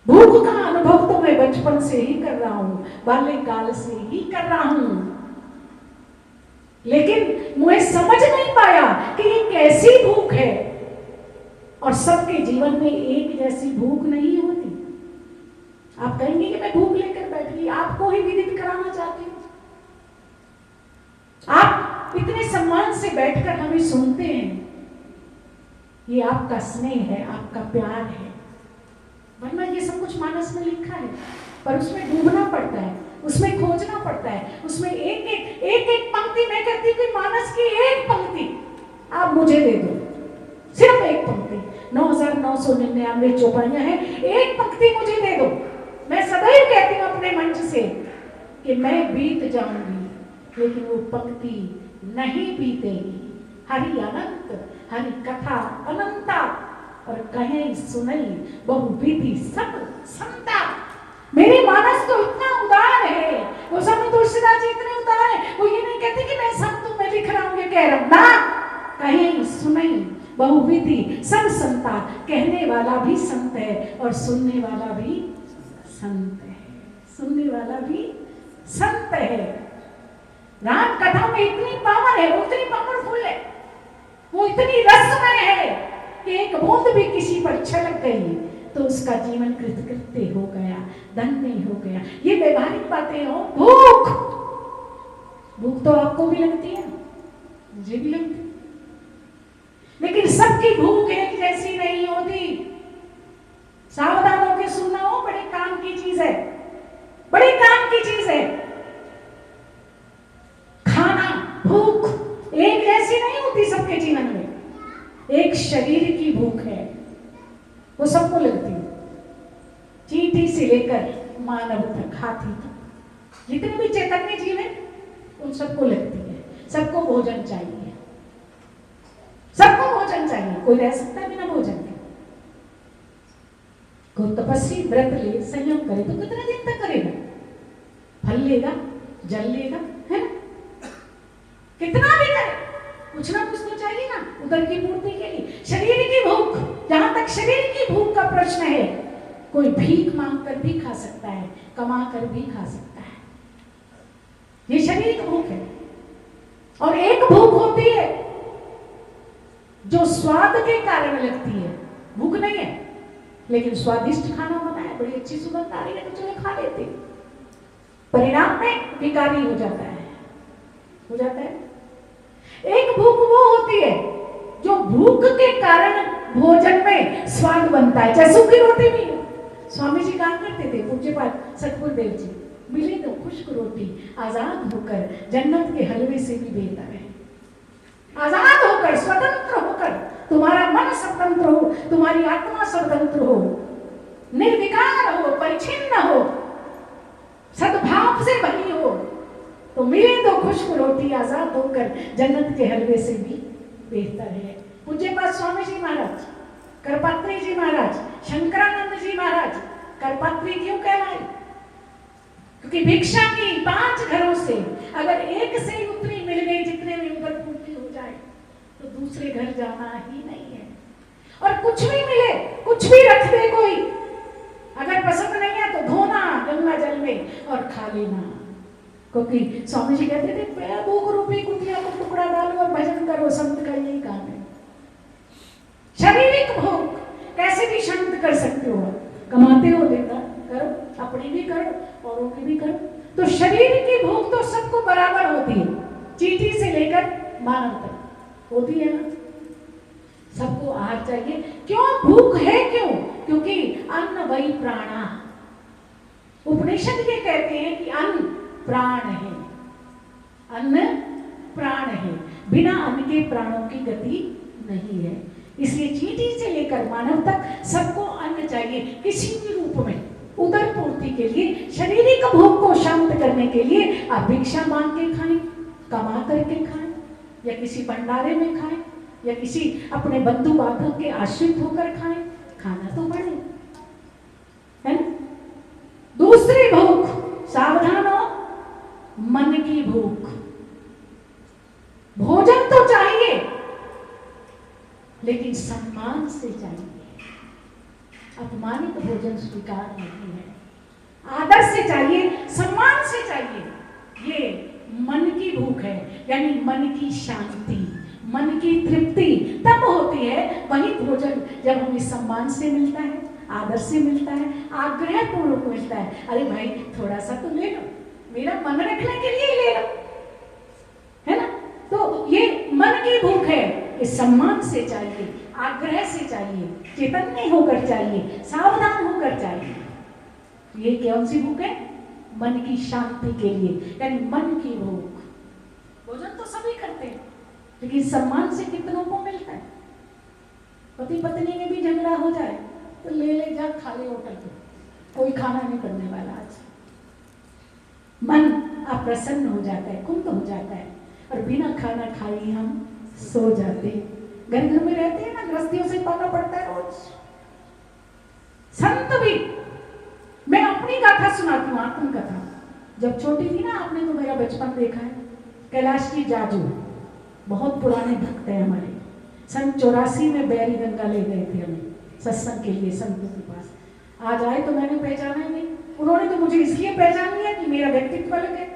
भूख का अनुभव तो मैं बचपन से ही कर रहा हूं, बाल्यकाल से ही कर रहा हूं, लेकिन मुझे समझ नहीं पाया कि ये कैसी भूख है। और सबके जीवन में एक जैसी भूख नहीं होती। आप कहेंगे कि मैं भूख लेकर बैठ गई, आपको ही विदित कराना चाहती हूं। आप इतने सम्मान से बैठकर हमें सुनते हैं, ये आपका स्नेह है, आपका प्यार है। वरना ये सब कुछ मानस में लिखा है, पर उसमें डूबना पड़ता है, उसमें खोजना पड़ता है, उसमें एक पंक्ति मैं कहती हूँ कि मानस की एक पंक्ति आप मुझे दे दो, सिर्फ एक पंक्ति। 9,999 चौपाइयां हैं, एक पंक्ति मुझे दे दो। मैं सदैव कहती हूँ अपने मंच से कि मैं बीत जाऊंगी, लेकिन वो पंक्ति नहीं बीतेगी। हरि अनंत, हरि कथा अनंता, और कहें सुनई बहुविधि सब संता। मेरे मानस तो इतना उदार है, वो सब तुलसीदास जी इतने उदार है, वो ये नहीं कहते कि मैं संत मैं लिख रहा हूँ, ये कह रहा हूँ ना। कहें सुनई बहुविधि सब संता, कहने वाला भी संत है और सुनने वाला भी संत है, सुनने वाला भी संत है। राम कथा में इतनी पावर है, वो इतनी पावरफुल है, वो इतनी रसमय है कि एक बूंद भी किसी पर छलक गई तो उसका जीवन कृतकृत्य हो गया, धन्य हो गया। ये व्यवहारिक बातें हो। भूख, भूख तो आपको भी लगती है, मुझे भी लगती है, लेकिन सबकी भूख एक जैसी नहीं होती। सावधान होकर सुनना हो, बड़े काम की चीज है, बड़े काम की चीज है। खाना, भूख एक जैसी नहीं होती सबके जीवन में। एक शरीर की भूख है, वो सबको लगती है, चींटी से लेकर मानव तक, हाथी तक, जितने भी चैतन्य जीव हैं उन सबको लगती है। सबको भोजन चाहिए, सबको भोजन चाहिए, कोई रह सकता है बिना भोजन के? कोई तपस्वी व्रत ले, संयम करे तो कितने दिन तक करेगा? फल लेगा, जल लेगा, है ना? कितना भी करे, कुछ ना कुछ तो चाहिए ना उदर की पूर्ति के लिए। शरीर की भूख, जहां तक शरीर की भूख का प्रश्न है, कोई भीख मांग कर भी खा सकता है, कमा कर भी खा सकता है, ये शरीर की भूख है। और एक भूख होती है जो स्वाद के कारण लगती है, भूख नहीं है लेकिन स्वादिष्ट खाना बना है, बड़ी अच्छी सुगंध आ रही है तो चलो खा लेते, परिणाम में विकारी हो जाता है, एक भूख वो होती है जो भूख के कारण भोजन में स्वाद बनता है, चाहे सूखी रोटी भी हो। स्वामी जी कहा करते थे, पूज्यपाद सतगुरुदेव जी, मिले तो खुश्क रोटी आजाद होकर जन्नत के हलवे से भी बेहतर है। आजाद होकर, स्वतंत्र होकर, तुम्हारा मन स्वतंत्र हो, तुम्हारी आत्मा स्वतंत्र हो, निर्विकार हो, परिच्छिन्न हो, सद्भाव से भरी हो, तो मिले तो खुश्क रोटी आजाद होकर जन्नत के हलवे से भी बेहतर है। पूज्यपाद स्वामी जी महाराज, करपात्री जी महाराज, शंकरानंद जी महाराज करपात्री क्यों कहलाए? क्योंकि भिक्षा की 5 घरों से अगर एक से ही उतनी मिल गई जितने में उधर पूर्ति हो जाए तो दूसरे घर जाना ही नहीं है। और कुछ भी मिले, कुछ भी रख दे कोई, अगर पसंद नहीं है तो धोना गंगा जल में और खा लेना। क्योंकि स्वामी जी कहते थे 2 रुपये कुटिया को टुकड़ा डालो और भजन करो, संत का यही काम है। शारीरिक भोग कैसे भी शांत कर सकते हो, कमाते हो देता करो, अपनी भी करो औरों की भी करो। तो शरीर की भूख तो सबको बराबर होती है, चींटी से लेकर मानव तक होती है ना। सबको आहार चाहिए। क्यों भूख है? क्यों? क्योंकि अन्न वही प्राणा। उपनिषद ये कहते हैं कि अन्न प्राण है, अन्न प्राण है, बिना अन्न के प्राणों की गति नहीं है। इसलिए चींटी से लेकर मानव तक सबको अन्न चाहिए, किसी भी रूप में उदर पूर्ति के लिए, शारीरिक भूख को शांत करने के लिए। आप भिक्षा मांग के खाएं, कमा करके खाएं, या किसी भंडारे में खाएं, या किसी अपने बंधु बांधव के आश्रित होकर खाएं, खाना तो पड़े, है ना। दूसरी भूख, सावधान हो, मन की भूख। भोजन तो चाहिए लेकिन सम्मान से चाहिए। अपमानित भोजन स्वीकार नहीं है, आदर से चाहिए, सम्मान से चाहिए। ये मन की भूख है, यानी मन की शांति, मन की तृप्ति तब होती है वही भोजन जब हमें सम्मान से मिलता है, आदर से मिलता है, आग्रह पूर्वक मिलता है। अरे भाई थोड़ा सा तो ले लो, मेरा मन रखने के लिए ले लो, है ना। तो ये मन की भूख है, ये सम्मान से चाहिए, आग्रह से चाहिए, चेतन्य होकर चाहिए, सावधान होकर चाहिए। ये कौन सी भूख है? मन की शांति के लिए, यानी मन की भूख। भोजन तो सभी करते हैं लेकिन सम्मान से कितनों को मिलता है? पति पत्नी में भी झगड़ा हो जाए तो ले ले जा, खा ले होटल पे, कोई खाना नहीं करने वाला आज। मन अप्रसन्न हो जाता है, कुंठ हो जाता है, और बिना खाना खाए हम सो जाते हैं। घर घर में रहते हैं ना, गृहस्थियों से पाना पड़ता है रोज। संत भी, मैं अपनी गाथा सुनाती हूँ, आत्म कथा। जब छोटी थी ना, आपने तो मेरा बचपन देखा है। कैलाश की जाजू बहुत पुराने भक्त हैं हमारे। सन 84 में बैरी गंगा ले गए थे हमें सत्संग के लिए संतों के पास। आज आए तो मैंने पहचाना ही नहीं। उन्होंने तो मुझे इसलिए पहचान लिया कि मेरा व्यक्तित्व अलग है,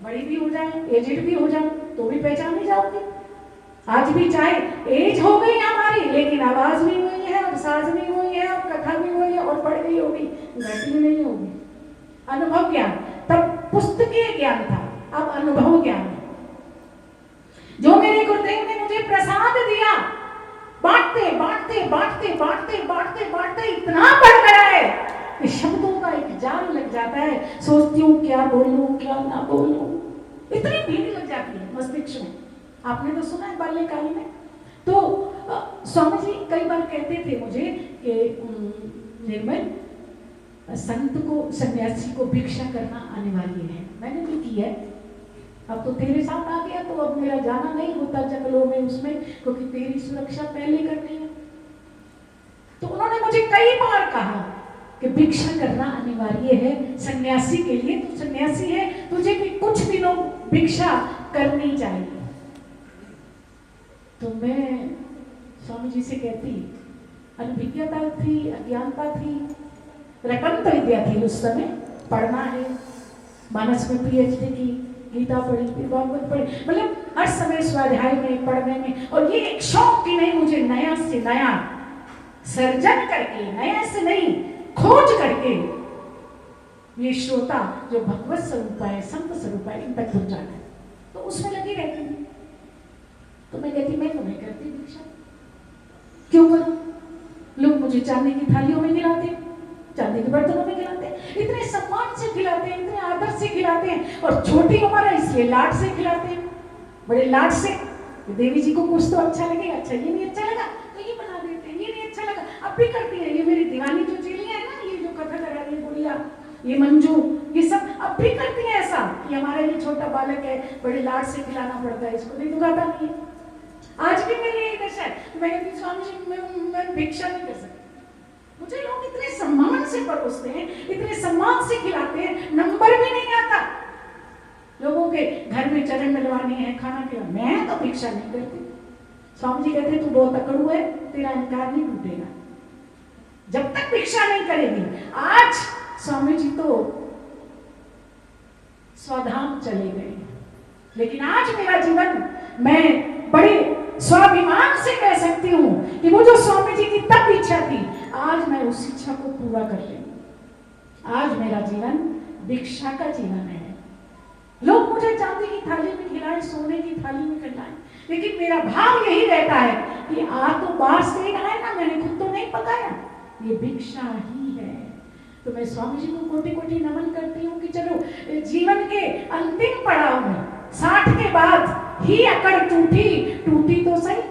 बड़ी भी हो जाए, एजेड भी हो जाए तो भी पहचान ही जाओगे। आज भी चाहे एज हो गई हमारी, लेकिन आवाज भी हुई है, और साज भी हुई है, और कथा भी हुई है, और पढ़ गई होगी, घटी नहीं होगी। अनुभव ज्ञान, तब पुस्तकीय ज्ञान था, अब अनुभव ज्ञान है। जो मेरे गुरुदेव ने मुझे प्रसाद दिया, बांटते बांटते बांटते बांटते बांटते बांटते इतना बढ़ गया है कि शब्दों का एक जाल लग जाता है। सोचती हूँ क्या बोलूं क्या ना बोलूं, इतनी भीड़ लग जाती है मस्तिष्क में। आपने तो सुना है बाल्यकाल में। तो स्वामी जी कई बार कहते थे मुझे कि निर्मल, संत को, सन्यासी को भिक्षा करना अनिवार्य है। मैंने भी किया है। अब तो तेरे साथ आ गया तो अब मेरा जाना नहीं होता जंगलों में उसमें, क्योंकि तेरी सुरक्षा पहले करनी है। तो उन्होंने मुझे कई बार कहा कि भिक्षा करना अनिवार्य है सन्यासी के लिए। तो सन्यासी है, तुझे भी कुछ दिनों भिक्षा करनी चाहिए। तो मैं स्वामी जी से कहती, अनभिज्ञता थी, अज्ञानता थी, रटंत विद्या थी उस समय। पढ़ना है, मानस में पीएचडी की, गीता पढ़ी, फिर भागवत पढ़ी, मतलब हर समय स्वाध्याय में, पढ़ने में। और ये एक शौक कि नहीं, मुझे नया से नया सर्जन करके, नया से नहीं खोज करके ये श्रोता जो भगवत स्वरूप है, संत स्वरूप है, इन तक पहुंचाना है। तो उसमें लगी रहती हूँ। तो मैं कहती, मैं तो नहीं करती भिक्षा। क्यों करूं? लोग मुझे चांदी की थालियों में खिलाते हैं, चांदी के बर्तनों में खिलाते हैं, इतने सम्मान से खिलाते हैं, इतने आदर से खिलाते हैं, और छोटी उम्र है इसलिए लाड से खिलाते हैं, बड़े लाड से। देवी जी को कुछ तो अच्छा लगेगा, अच्छा ये नहीं अच्छा लगा तो ये बना देते हैं, ये नहीं अच्छा लगा अब भी करती है। ये मेरी दीवानी जो चेलियां है ना, ये जो कथा करा रही है गुड़िया, ये मंजू, ये सब अब भी करती है ऐसा कि हमारा ये छोटा बालक है, बड़े लाड से खिलाना पड़ता है, इसको नहीं दुखाता नहीं है। आज भी मेरी यही दशा है। मैंने कहा स्वामी जी मैं भिक्षा नहीं कर सकती, मुझे लोग इतने सम्मान से परोसते हैं, इतने सम्मान से खिलाते हैं, नंबर भी नहीं आता। लोगों के घर में चरण मिलवाने हैं, खाना खिलाना, मैं तो भिक्षा नहीं करती। स्वामी जी कहते तू बहुत अकड़ू है, तेरा अहंकार नहीं टूटेगा जब तक भिक्षा नहीं करेगी। आज स्वामी जी तो स्वधाम चले गए, लेकिन आज मेरा जीवन, मैं बड़े स्वाभिमान से कह सकती हूँ कि वो जो स्वामी जी की तब इच्छा थी, आज मैं उस इच्छा को पूरा कर रही हूँ। आज मेरा जीवन भिक्षा का जीवन है। लोग मुझे चांदी की थाली में खिलाएं, सोने की थाली में खिलाएं, लेकिन मेरा भाव यही रहता है कि आ तो बाहर से आए ना, मैंने खुद तो नहीं पकाया, ये भिक्षा ही है। तो मैं स्वामी जी को कोटि कोटि नमन करती हूँ कि चलो जीवन के अंतिम पड़ाव में 60 के बाद ही अकड़ टूटी तो सही।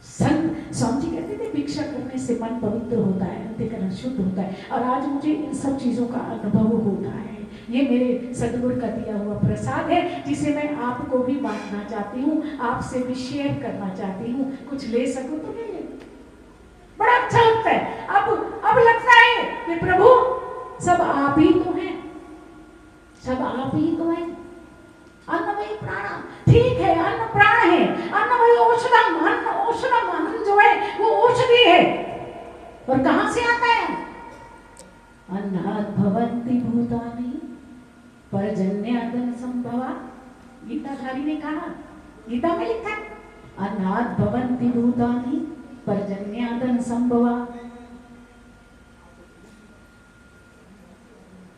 संत स्वामी जी कहते थे भिक्षा करने से मन पवित्र होता है, अंतःकरण शुद्ध होता है, और आज मुझे इन सब चीजों का अनुभव होता है। ये मेरे सदगुरु का दिया हुआ प्रसाद है, जिसे मैं आपको भी बांटना चाहती हूँ, आपसे भी शेयर करना चाहती हूँ। कुछ ले सकूं तो ले ले, बड़ा अच्छा लगता है। अब लगता है कि प्रभु सब आप ही तो हैं, सब आप ही तो हैं। अन्न वही प्राण, ठीक है अन्न प्राण है, अन्न वही औषधम, अन्न जो है वो औषधि है। और कहां से आता है? अन्नात् भवन्ति भूतानि पर्जन्यादन संभवा। गीताधारी ने कहा, गीता में लिखा है अन्नात् भवन्ति भूतानि पर्जन्यादन संभवा।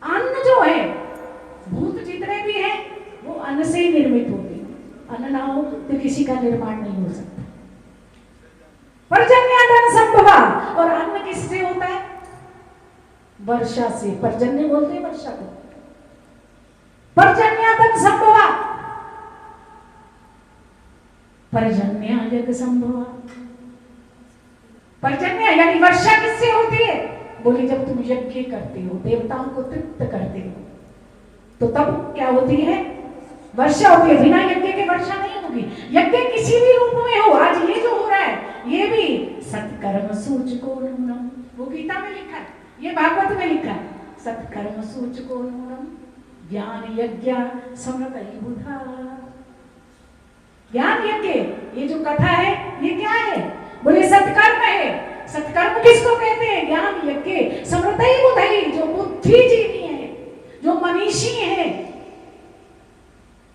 अन्न जो है, भूत जितने भी हैं वो अन्न से ही निर्मित होते हैं। अन्न ना हो तो किसी का निर्माण नहीं हो सकता। पर्जन्यादन संभवा, और अन्न किससे होता है? वर्षा से। पर्जन्य बोलते हैं वर्षा को। पर्जन्यादन संभवा, पर्जन्य संभवा। पर्जन्य यानी वर्षा किससे होती है? बोले जब तुम यज्ञ करते हो, देवताओं को तृप्त करते हो, तो तब क्या होती है? वर्षा होती है। बिना यज्ञ के वर्षा नहीं होगी। यज्ञ किसी भी रूप में हो, आज ये जो हो रहा है ये भी सत्कर्म सूचको नूनम, वो गीता में लिखा है, ये भागवत में लिखा है, सत्कर्म सूचको नूनम ज्ञान यज्ञ समृतई बुधा। ज्ञान यज्ञ, ये जो कथा है ये क्या है? बोले सत्कर्म है। सत्कर्म किसको कहते हैं? ज्ञान यज्ञ समृतई बुधई, जो बुद्धिजीवी है, जो मनीषी है,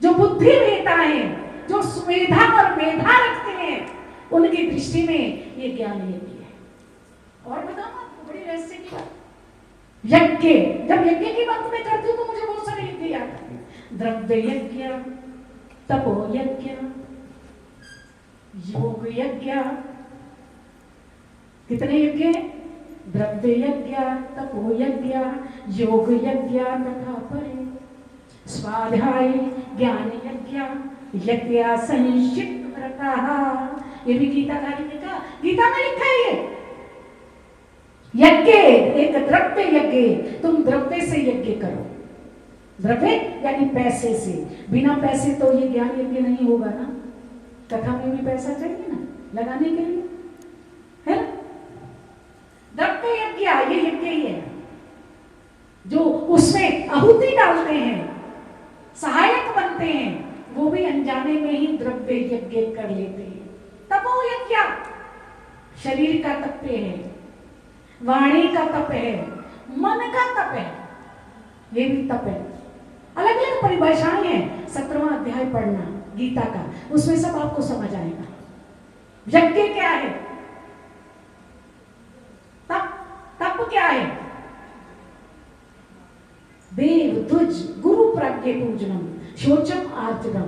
जो बुद्धि लेता है, जो सुमेधा और मेधा रखते हैं, उनकी दृष्टि में ये ज्ञान यज्ञ है। और बताओ आपको बड़ी रहस्य की बात, यज्ञ, जब यज्ञ की बात मैं करती हूँ तो मुझे बहुत सारे यज्ञ याद आते हैं। द्रव्य यज्ञ, तपो यज्ञ, योग यज्ञ। कितने यज्ञ हैं? द्रव्य यज्ञ, तपो यज्ञ, योग यज्ञ, तथा परे स्वाध्याय ज्ञान यज्ञ, यज्ञ संक्षिप्त व्रतः। ये भी गीताधारी ने कहा, गीता में लिखा है ये यज्ञ एक द्रव्य यज्ञ। तुम द्रव्य से यज्ञ करो। द्रव्य यानी पैसे से। बिना पैसे तो ये ज्ञान यज्ञ नहीं होगा ना। कथा में भी पैसा चाहिए ना लगाने के लिए, है ना? द्रव्य यज्ञ ये यज्ञ ही है, जो उसमें आहुति डालते हैं, सहायक बनते हैं, वो भी अनजाने में ही द्रव्य यज्ञ कर लेते हैं। तपो यज्ञ शरीर का तप है, वाणी का तप है, मन का तप है, ये भी तप है। अलग अलग परिभाषाएं हैं। 17वां अध्याय पढ़ना गीता का, उसमें सब आपको समझ आएगा। यज्ञ क्या है? तप क्या है? देव तुज गुरु प्रज्ञ पूजनम शोचम आर्जनम,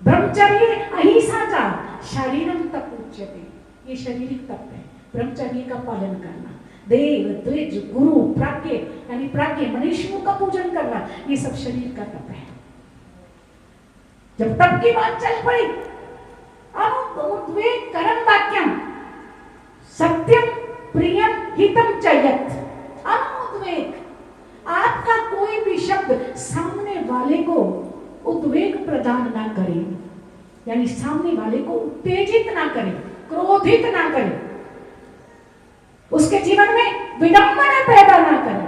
ब्रह्मचर्य अहिंसा चा शारीरम तप उच्यते, ये शारीरिक तप है, ब्रह्मचर्य का पालन करना, देव द्विज गुरु प्राज्ञ यानी प्राज्ञ मनीषियों का पूजन करना, ये सब शरीर का तप है। जब तप की बात चल पड़ी, अनुद्वेग करम वाक्यम सत्यम प्रियम हितम च यत्, अनुद्वेग, आपका कोई भी शब्द सामने वाले को उद्वेग प्रदान ना करे, यानी सामने वाले को उत्तेजित ना करे, क्रोधित ना करे, उसके जीवन में विडंबना पैदा ना करे।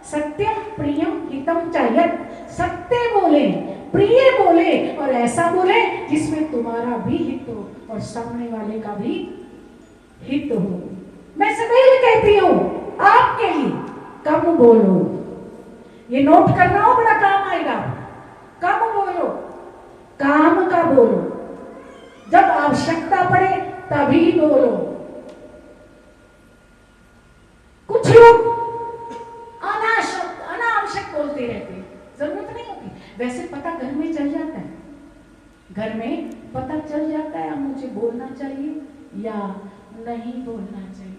सत्यम प्रियम हितम च यत्, सत्य बोले, प्रिय बोले और ऐसा बोले जिसमें तुम्हारा भी हित हो और सामने वाले का भी हित हो। मैं सदैव कहती हूं आपके लिए कम बोलो, ये नोट करना हो, बड़ा काम आएगा। कम बोलो, काम का बोलो, जब आवश्यकता पड़े तभी बोलो। कुछ लोग अनावश्यक बोलते रहते हैं, जरूरत नहीं होती। वैसे पता घर में चल जाता है, घर में पता चल जाता है अब मुझे बोलना चाहिए या नहीं बोलना चाहिए।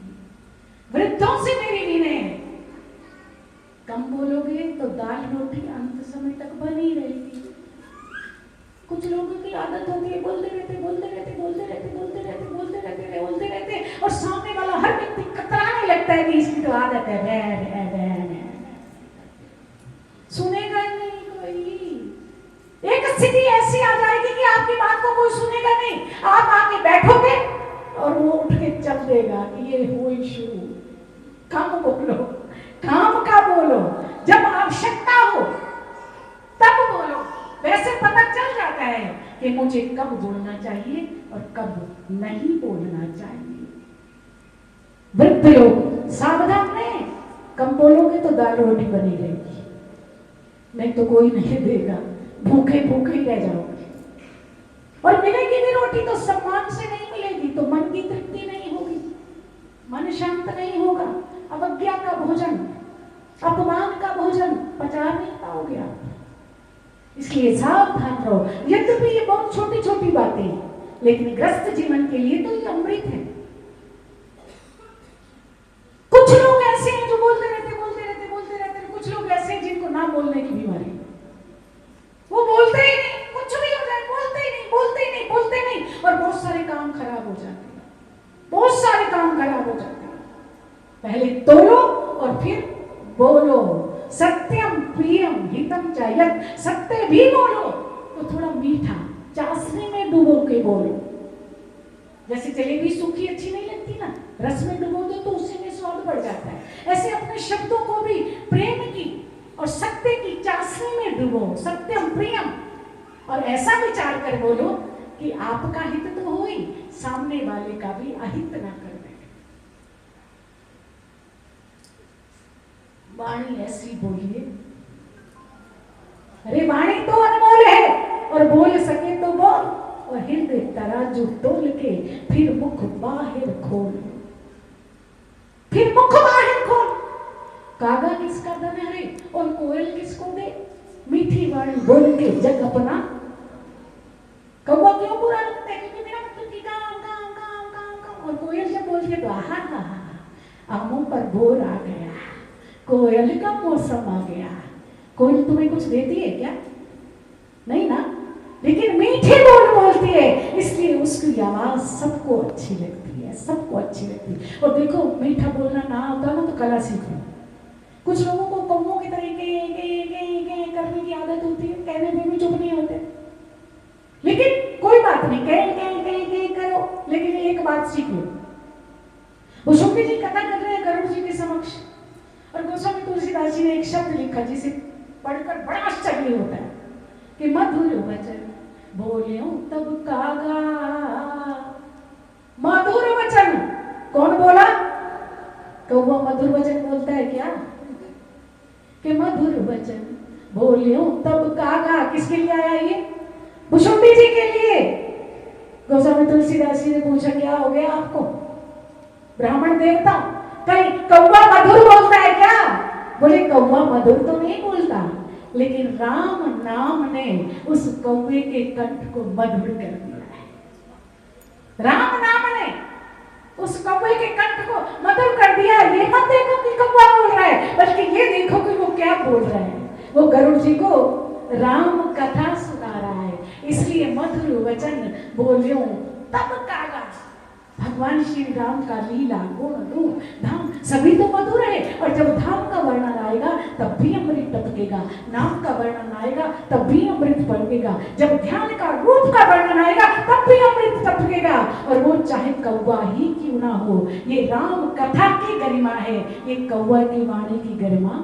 वृद्धों से मेरी विनय है, कम बोलोगे तो दाल रोटी अंत समय तक बनी रहेगी। कुछ लोगों की आदत होती है बोलते रहते और सामने वाला हर व्यक्ति कतराने लगता है कि इसकी तो आदत है, सुनेगा ही नहीं कोई। एक स्थिति ऐसी आ जाएगी कि आपकी बात को कोई सुनेगा नहीं, आप आके बैठोगे और वो उठ के चल देगा कि ये हुई शुरू। कम बोलो, काम का बोलो, जब आवश्यकता हो तब बोलो। वैसे पता चल जाता है कि मुझे कब बोलना चाहिए और कब नहीं बोलना चाहिए। वृद्ध लोग सावधान रहें, कम बोलोगे तो दाल रोटी बनी रहेगी, नहीं तो कोई नहीं देगा, भूखे भूखे ही रह जाओगे। और मिलेगी भी रोटी तो सम्मान से नहीं मिलेगी, तो मन की तृप्ति नहीं होगी, मन शांत नहीं होगा। अवज्ञा का भोजन, अपमान का भोजन पचा नहीं पाओगे आप। इसलिए सावधान रहो। यद्यपि ये बहुत छोटी छोटी बातें हैं, लेकिन ग्रस्त जीवन के लिए तो ये अमृत है। कुछ लोग ऐसे हैं जो बोलते रहते। कुछ लोग ऐसे हैं जिनको ना बोलने की बीमारी, वो बोलते ही नहीं, कुछ भी हो जाए बोलते ही नहीं, और बहुत सारे काम खराब हो जाते हैं। पहले तोलो और फिर बोलो। सत्यम प्रियम हितम च यत्, सत्य भी बोलो तो थोड़ा मीठा, चाशनी में डुबो के बोलो। जैसे जलेबी सूखी अच्छी नहीं लगती ना, रस में डुबो दो तो उसी में स्वाद बढ़ जाता है। ऐसे अपने शब्दों को भी प्रेम की और सत्य की चाशनी में डुबो, सत्यम प्रियम, और ऐसा विचार कर बोलो कि आपका हित तो हो ही, सामने वाले का भी अहित ना कर दे। वाणी ऐसी बोलिए, अरे वाणी तो अनमोल है, और बोल सके तो बोल, और हृदय तराजू तोल के फिर मुख बाहर खोल। कागा किसका धन है और कोयल किसको दे, मीठी वाणी बोल के जग अपना। कौवा क्यों बुरा लगता है, क्योंकि मेरा मतलब कि काम, और कोयल जब बोलती है तो आहा, आमों पर भोर आ गया, कोयल का मौसम आ गया। कोयल तुम्हें कुछ देती है क्या? नहीं ना, लेकिन मीठे बोल बोलती है, इसलिए उसकी आवाज सबको अच्छी लगती है, और देखो मीठा बोलना ना आता ना तो कला सीखो। कुछ लोगों को कौवों की तरह करने की आदत होती है, कहने में भी चुप नहीं होते, लेकिन कोई बात नहीं, करो, लेकिन एक बात सीख लो। भुसुंडी जी कथा कर रहे हैं गरुड़ जी के समक्ष, और गोस्वामी तुलसीदास जी ने एक शब्द लिखा जिसे पढ़कर बड़ा आश्चर्य होता है कि मधुर वचन बोले तब कागा। मधुर वचन कौन बोला? कौवा मधुर वचन बोलता है क्या? कि मधुर वचन बोले तब कागा। किसके लिए आया ये? भुसुंडी जी के लिए। गोस्वामी तुलसीदास जी ने पूछा क्या हो गया आपको? ब्राह्मण देवता, कहीं कौवा मधुर बोलता है क्या? बोले कौवा मधुर तो नहीं बोलता, लेकिन राम नाम ने उस कौवे के कंठ को मधुर कर दिया है। राम नाम ने उस कौवे के कंठ को मधुर कर दिया। ये मत देखो कि कौवा बोल रहा है, बल्कि ये देखो कि वो क्या बोल रहा है। वो गरुड़ जी को राम कथा सुना रहा है, इसलिए मधुर वचन बोलियो तब कागा। भगवान श्री राम का लीला गुण रूप धाम सभी तो मधुर है, और जब धाम का वर्णन आएगा तब भी अमृत टपकेगा, नाम का वर्णन आएगा तब भी अमृत पड़ेगा, जब ध्यान का रूप का वर्णन आएगा तब भी अमृत टपकेगा। और वो चाहे कौवा ही क्यों ना हो, ये राम कथा की गरिमा है, ये कौवा की वाणी की गरिमा।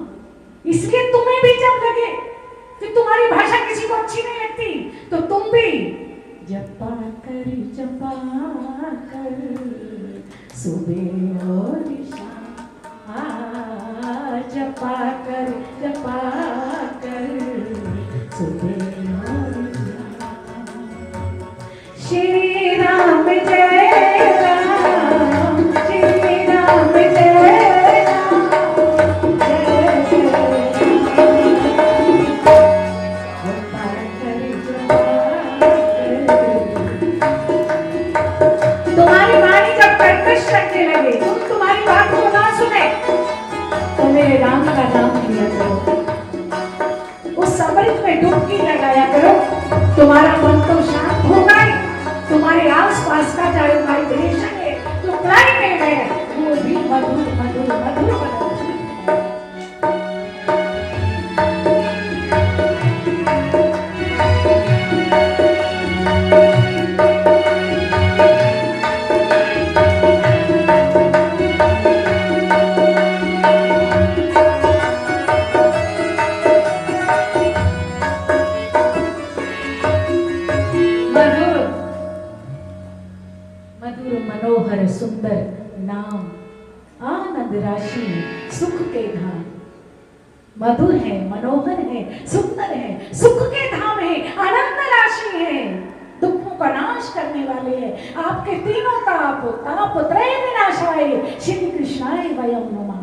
इसलिए तुम्हें भी जब लगे कि तुम्हारी भाषा किसी को अच्छी नहीं लगती, तो तुम भी जपा कर सुबह और शाम, जपा कर सुबह और शाम। श्री राम जय राम, श्री राम जय राम, जय तुम्हारी वाणी जब कर्कश लगने लगे, तुम तुम्हारी बात को ना सुने, तो मेरे राम का नाम लिया करो, उस अमृत में डुबकी लगाया करो। तुम्हारा मन तो शांत होगा ही, तुम्हारे आस पास का चाहे वाइब्रेशन है, जो क्लाइमेट है, वो भी मधुर मधुर मधुर बना। मनोहर सुंदर नाम, आनंद राशि सुख के धाम। मधुर है, मनोहर है, सुंदर है, सुख के धाम है, आनंद राशि है, दुखों का नाश करने वाले हैं। आपके तीनों ताप, ताप त्रय विनाशाय श्री कृष्णाय वयम नमः,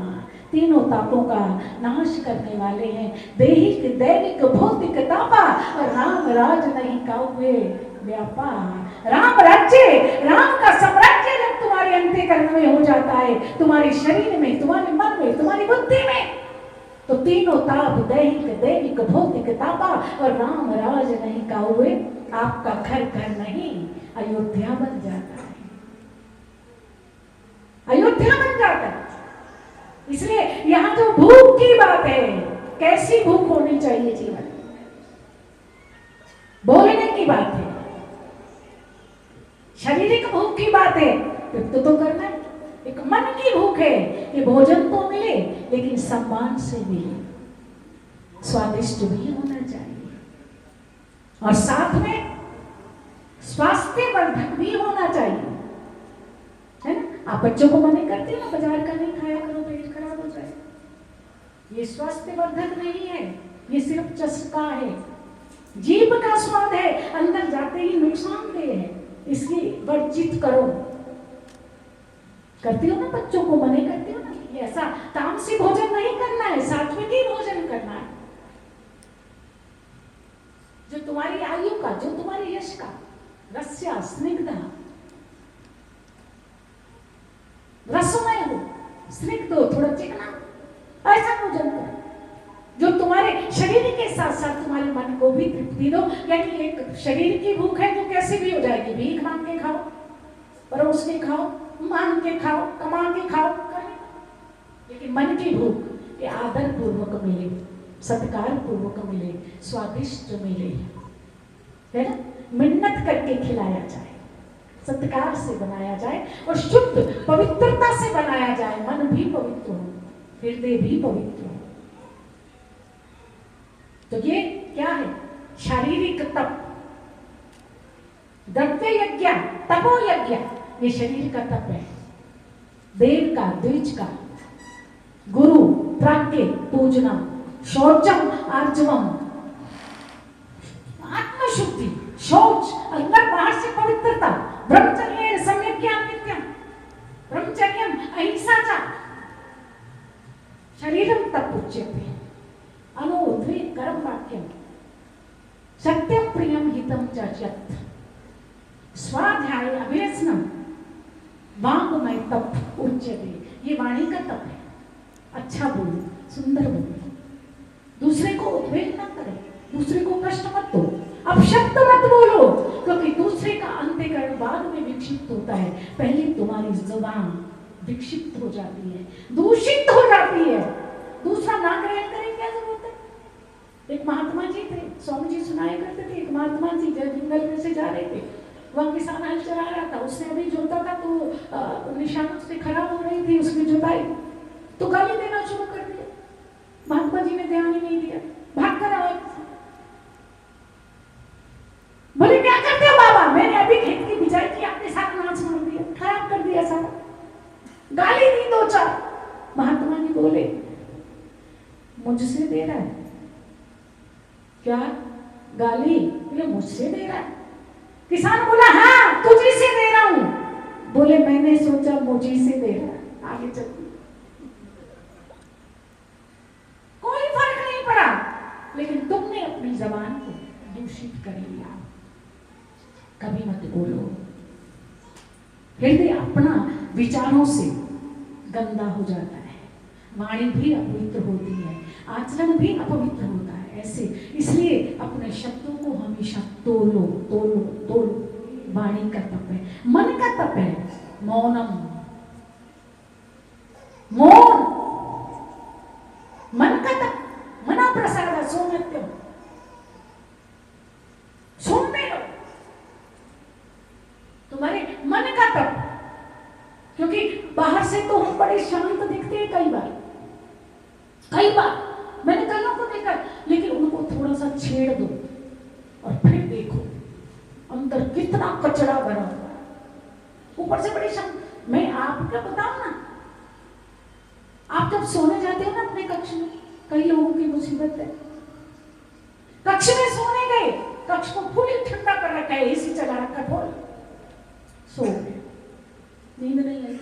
तीनों तापों का नाश करने वाले हैं। दैहिक दैविक भौतिक तापा, और राम राज नहीं काउए व्यापार। राम राज्य, राम का साम्राज्य जब तुम्हारे अंतःकरण में हो जाता है, तुम्हारे शरीर में, तुम्हारे मन में, तुम्हारी बुद्धि में, तो तीनों ताप दैहिक दैविक भौतिक तापा और राम राज नहीं काउए, आपका घर घर नहीं अयोध्या बन जाता है, अयोध्या बन जाता है। इसलिए यहाँ जो भूख की बात है, कैसी भूख होनी चाहिए जीवन, बोलने की बात है, शारीरिक भूख की बात है, तो करना है। एक मन की भूख है कि भोजन तो मिले लेकिन सम्मान से मिले, स्वादिष्ट भी होना चाहिए, और साथ में स्वास्थ्यवर्धक भी होना चाहिए, है ना। आप बच्चों को मना करते हो ना, बाजार का नहीं खाया करो, पेट खराब हो जाए, ये स्वास्थ्यवर्धक नहीं है, ये सिर्फ चस्का है, जीभ का स्वाद है, अंदर जाते ही नुकसानदेह है, इसलिए वर्जित करो। करते हो ना, बच्चों को मना करते हो ना, ये ऐसा तामसी भोजन नहीं करना है, सात्विक ही भोजन करना है, जो तुम्हारी आयु का, जो तुम्हारी यश का, रस्या स्निग्धा, रसमय हो, स्निग्ध हो, थोड़ा चिकना, ऐसा भोजन करो जो तुम्हारे शरीर के साथ साथ तुम्हारे मन को भी तृप्ति दो। यानी एक शरीर की भूख है जो कैसे भी हो जाएगी, भीख मांग के खाओ, परोस के खाओ, मांग के खाओ, कमा के खाओ, लेकिन मन की भूख ये आदर पूर्वक मिले, सत्कार पूर्वक मिले, स्वादिष्ट मिले, है ना, मिन्नत करके खिलाया जाए, सत्कार से बनाया जाए, और शुद्ध पवित्रता से बनाया जाए, मन भी पवित्र हो, हृदय भी पवित्र हो। तो ये क्या है, शारीरिक तप, द्रव्य यज्ञ, तपो यज्ञ, ये शरीर का तप है, देव का, द्विज का, गुरु प्राज्ञ पूजना, शौचम आर्जवम, आत्मशुद्धि, शौच, अंदर बाहर से पवित्रता, ब्रह्मचर्य सम्यक ज्ञान नित्यम, ब्रह्मचर्यम अहिंसा, शरीरम तप उच्यते, अनोद्वेग कर्म वाक्यम, सत्यम प्रियम हितम च यत्, स्वाध्याय अभ्यसनम वांगमय तप उच्यते। ये वाणी का तप है। अच्छा बोलो, सुंदर बोलो, दूसरे को उद्वेग न करे, दूसरे को कष्ट मत दो, अपशब्द मत बोलो, क्योंकि दूसरे का अंतःकरण बाद में विक्षिप्त होता है। पहले तुम्हारी जुबान विक्षिप्त हो जाती है, दूषित हो जाती है। दूसरा ना ग्रहण करें, क्या जरूरत है। एक महात्मा जी थे, स्वामी जी सुनाया करते थे। एक महात्मा जी जंगल में से जा रहे थे, वह किसान हल चला रहा था, उसने अभी जोता था तो निशान उससे खराब हो रही थी, उसने जोताई तो गाली देना शुरू कर दिया। महात्मा जी ने ध्यान ही नहीं दिया, भाग कर आए। बोले क्या करते हो बाबा, मैंने अभी खेत की बिजाई की, आपने सारा नाच मार दिया, खराब कर दिया सारा, गाली दी दो चार। महात्मा जी बोले मुझसे दे रहा है क्या गाली? बोले मुझसे दे रहा है। किसान बोला हाँ तुझी से दे रहा हूं। बोले मैंने सोचा मुझी से दे रहा है। आगे चल, कोई फर्क नहीं पड़ा, लेकिन तुमने अपनी जबान को दूषित कर लिया। कभी मत बोलो। हृदय अपना विचारों से गंदा हो जाता है, वाणी भी अपवित्र होती है, आचरण भी अपवित्र होता है। ऐसे इसलिए अपने शब्दों को हमेशा तोलो तोलो तोलो। वाणी का तप है, मन का तप है मौनम, मौन मन का तप। मना प्रसाद सौम्यत्वम, सौम्य लो तुम्हारे मन का तप। क्योंकि बाहर से तो हम बड़े शांत दिखते हैं, कई बार मैंने कईयों को देखा, लेकिन उनको थोड़ा सा छेड़ दो और फिर देखो अंदर कितना कचरा भरा हुआ है। ऊपर से बड़ी शांत। मैं आपको बताऊं ना, आप जब सोने जाते हो ना अपने कक्ष में, कई लोगों की मुसीबत है, कक्ष में सोने गए, कक्ष को फुल ठंडा कर रखा है, एसी चला रखा फुल, सो गए, नींद नहीं आई।